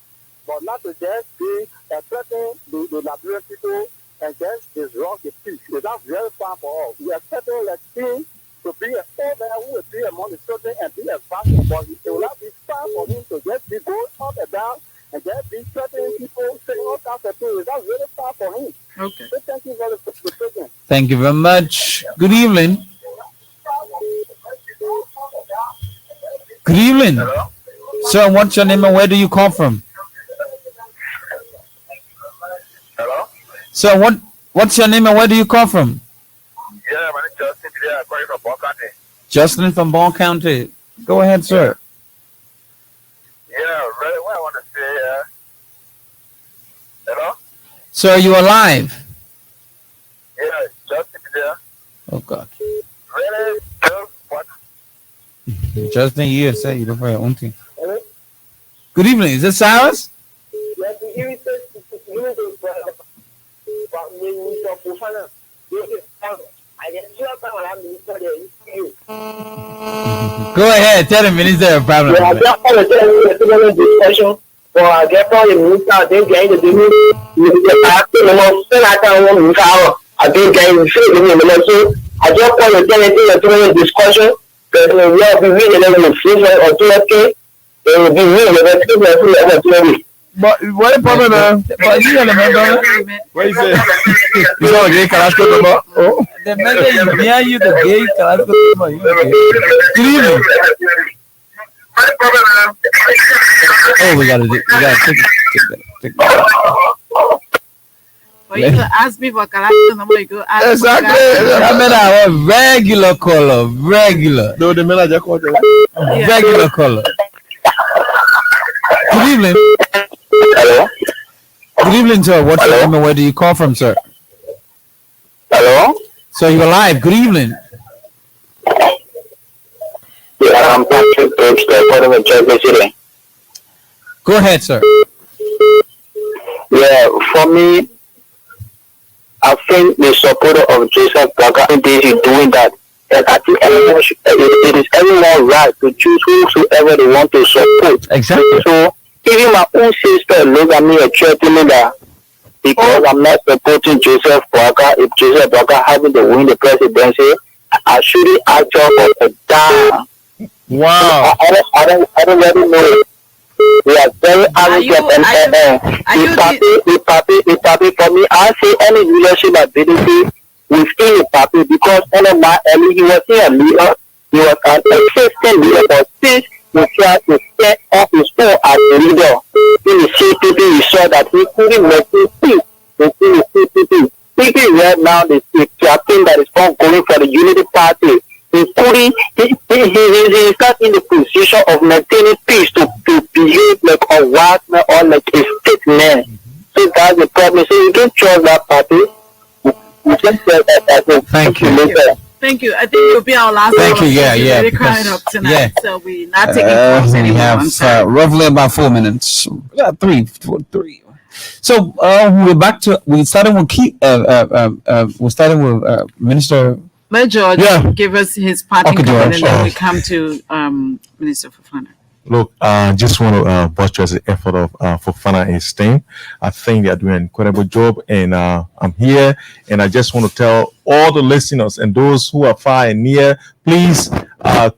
But not to just be threatening the Liberian people and just disrupt the peace. That's very far for us. We expected the king to be a old man who will be among the children and be advancing, but it will not be far for him to just be going up and down and just be threatening people, saying all kinds of things. That's really far for him. Okay. So thank you very much. Thank you very much. Good evening. Good evening. Hello? Sir, what's your name and where do you call from? So what's your name and where do you come from? Yeah, my name is Justin. Today I'm calling from Bon County. Justin from Bon County. Go ahead, sir. Yeah, really, what I want to say, hello? Sir, you alive? Yeah, Justin there. Oh, God. Really, just what? Justin, you say you don't have your own thing. Hello? Good evening. Is this Cyrus? Yes, Go ahead. Tell him is there a problem? Yeah, I just want to tell you the discussion. For I get all the news out there, getting the news. I think the most thing I can want to cover. I think I will say the name. I just want to tell you the discussion. Because we will be reading the season or two, okay? They will be reading the season. But what the problem, man? But you remember? What you say? You know, gay Carrasco number? Oh. The mother is near you, the gay Carrasco number. Good evening. Oh, we gotta take it. But you could ask me for Carrasco number, you go ask Exactly. I mean, our regular color, regular. No, the man just called you. Regular color. Good evening. Hello? Good evening, sir. What's your name and where do you call from, sir? Hello? So you're live. Good evening. Yeah, I'm Patrick Brooks, the Jersey City. Go ahead, sir. Yeah, for me, I think the supporter of Joseph Baga is doing that. And I think it is everyone's right to choose whosoever they want to support. Exactly. So, even my own sister look at me and threaten me that because I'm not supporting Joseph Baga, if Joseph Baga having to win the presidency, I shouldn't ask her for a dime. Wow. I don't really know. We are very arrogant and party for me. I say any leadership ability within the party because one of my early he was a leader, he was an existing leader, but since he tried to set up his own as a leader in the CPP, we saw that he couldn't make peace within the CPP. Thinking right now the captain that is ongoing for the Unity Party. He's not in the position of maintaining peace to behave like a white man or like a state man. So that's the problem. So you don't trust that party. You just say that. Thank you. Thank you. I think you'll be our last. Thank you. Yeah. Really crying up tonight. Yeah. So we're not taking calls We anymore. have roughly about 4 minutes. Three. So we're back to. We started with Minister. Let George give us his parting comment and then we come to Minister Fofana. Look, just want to buttress the effort of Fofana and his team. I think they are doing an incredible job, and I'm here, and I just want to tell all the listeners and those who are far and near, please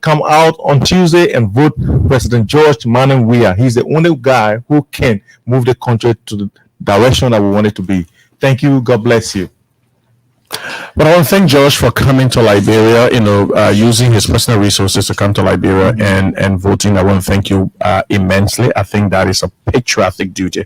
come out on Tuesday and vote President George Manuel Weah. He's the only guy who can move the country to the direction that we want it to be. Thank you. God bless you. But I want to thank Josh for coming to Liberia, using his personal resources to come to Liberia and voting. I want to thank you immensely. I think that is a patriotic duty.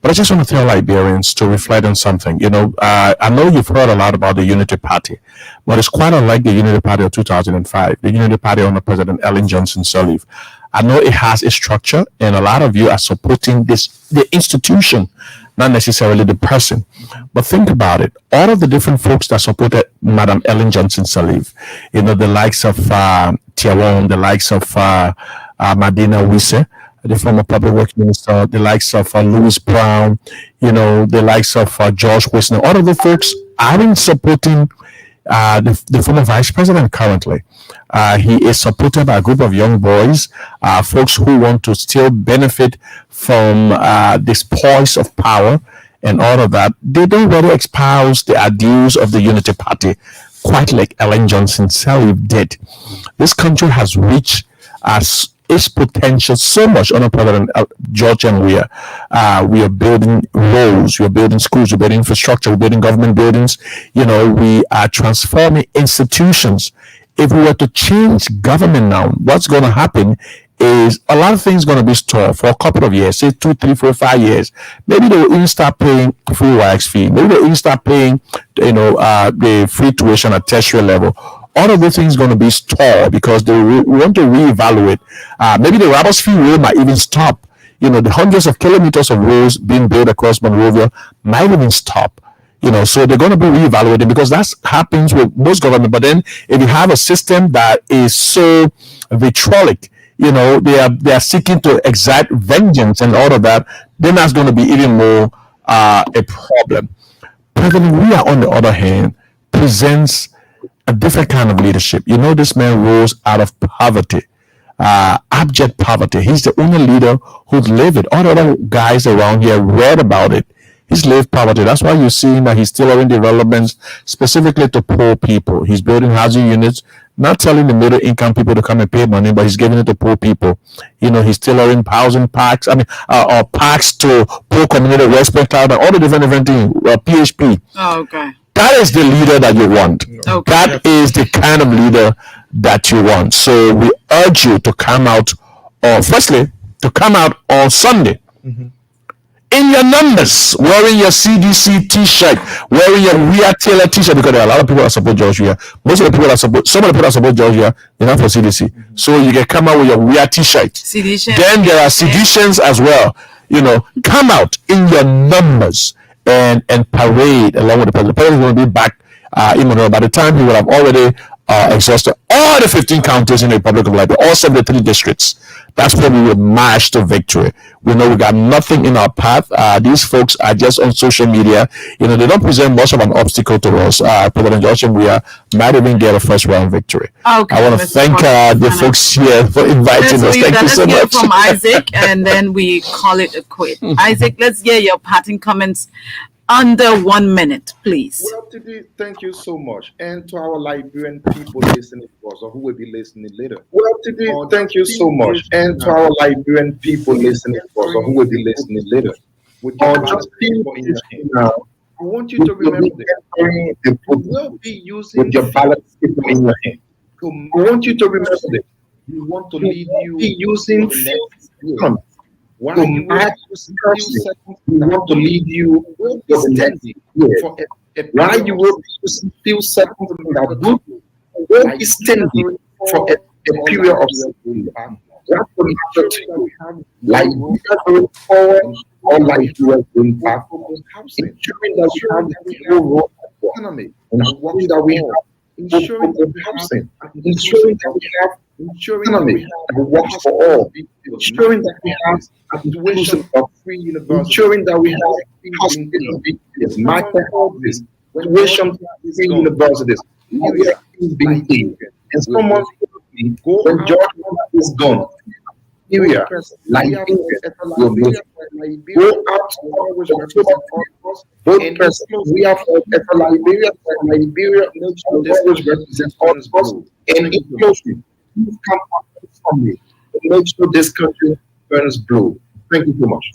But I just want to tell Liberians to reflect on something. I know you've heard a lot about the Unity Party, but it's quite unlike the Unity Party of 2005, the Unity Party under President Ellen Johnson Sirleaf. I know it has a structure, and a lot of you are supporting the institution, not necessarily the person. But think about it. All of the different folks that supported Madam Ellen Johnson Sirleaf, the likes of Tiawon, the likes of Madina Wisse, the former public works minister, the likes of Louis Brown, the likes of George Wisner, all of the folks aren't supporting the former vice president currently. He is supported by a group of young boys, folks who want to still benefit from this poise of power and all of that. They don't really espouse the ideals of the Unity Party, quite like Ellen Johnson Sirleaf did. This country has reached its potential so much under President George and Weah. We are building roads, we are building schools, we're building infrastructure, we're building government buildings. We are transforming institutions. If we were to change government now, what's going to happen is a lot of things going to be stored for a couple of years, say 2, 3, 4, 5 years. Maybe they will even start paying full wax fee. Maybe they'll even start paying, the free tuition at tertiary level. All of those things going to be stored because they want to reevaluate. Maybe the Roberts Fee Road might even stop. The hundreds of kilometers of roads being built across Monrovia might even stop. So they're going to be reevaluating because that happens with most government. But then if you have a system that is so vitriolic, they are seeking to exact vengeance and all of that, then that's going to be even more a problem. President Weah, on the other hand, presents a different kind of leadership. This man rose out of poverty, abject poverty. He's the only leader who's lived it. All the other guys around here read about it. He's lived poverty. That's why you're seeing that he's still having developments specifically to poor people. He's building housing units, not telling the middle income people to come and pay money, but he's giving it to poor people. He's still having housing parks, or parks to poor community, respect cloud, and all the different things, PHP. Oh, okay. That is the leader that you want. Okay. That is the kind of leader that you want. So we urge you to come out, firstly, to come out on Sunday. Mm-hmm. In your numbers, wearing your CDC t-shirt, wearing your Weah Taylor t-shirt, because there are a lot of people that support George Weah. Most of the people that support, some of the people that support George Weah, they're not for CDC. Mm-hmm. So you can come out with your Weah t-shirt. Then there are seditions as well. Come out in your numbers and parade along with the president. The president is going to be back by the time he will have already exhausted all the 15 counties in the Republic of Liberia, all 73 districts. That's when we will march to victory. We know we got nothing in our path. These folks are just on social media. They don't present much of an obstacle to us. President George Weah might even get a first round victory. Okay, I want to thank the folks here for inviting us. Thank you so much. Let's hear from Isaac, and then we call it a quit. Isaac, let's hear your parting comments. Under 1 minute, please. Well, today, thank you so much. And to our Liberian people listening to us, or who will be listening later. Well, today, thank you so much. And to our Liberian people listening to us, or who will be listening later. Just now, I want you to remember this. You will be using with your ballot paper in your hand. I want you to remember this. You want to lead you using why you want to lead you will be standing for why you will be using few seconds that good will be standing for a period of seconds. That's what matters to you. Like you are going forward or like you are going back. Ensuring that we have the whole economy, ensuring that we have ensuring that we have ensuring that we have economy that works for all, ensuring that we have inclusive of free university, ensuring that we have hospitals, market houses, tuition free universities, being paid. And someone when George is gone, Liberia will move. Go out always represent us. Both presidents, we are for Liberia always represent us. And in closing, please come out from me to make sure this country burns blue. Thank you so much.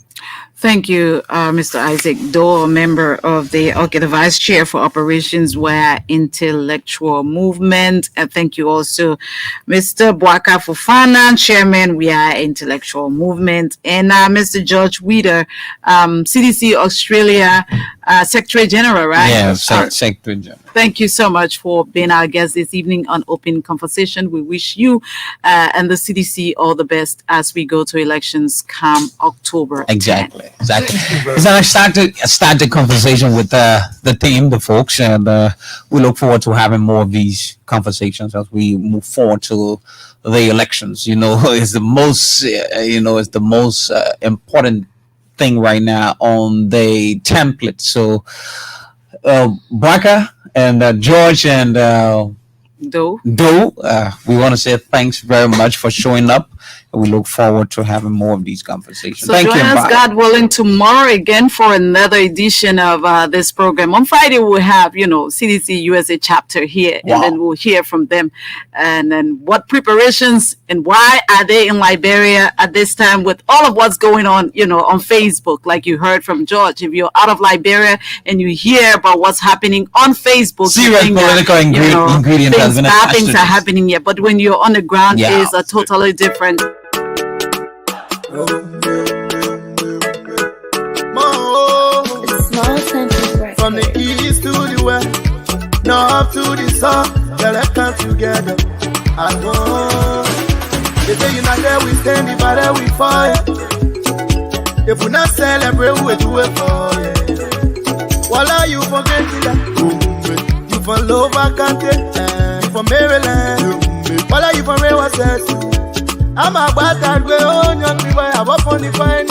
Thank you, Mr. Isaac Doe, a member of the Vice Chair for Operations Weah Intellectual Movement. And thank you also, Mr. Boaka Fofana, Chairman Weah Intellectual Movement, and Mr. George Weah, CDC Australia Secretary General, right? Yeah, Secretary General. Thank you so much for being our guest this evening on Open Conversation. We wish you and the CDC all the best as we go to elections come October. Exactly. So I start the conversation with the team, the folks, and we look forward to having more of these conversations as we move forward to the elections. It's the most important thing right now on the template. So Boaka and George and Doe, we want to say thanks very much for showing up. We look forward to having more of these conversations. So Thank join you. us, God willing, tomorrow again for another edition of this program. On Friday, we'll have, CDC USA chapter here, and then we'll hear from them. And then what preparations and why are they in Liberia at this time with all of what's going on, on Facebook, like you heard from George. If you're out of Liberia and you hear about what's happening on Facebook, serious political ingredient bad things are happening here. But when you're on the ground, it's a totally different From the east to the west, north to the south, girl, let's come together as one. They say you're not there, we stand, if I there, we fight. If we not celebrate, we do it for you. Voila, you forget that. You from Lower Country, you from Maryland. Voila, you from Weah. I'm a bad way on your people, I walk on the fire.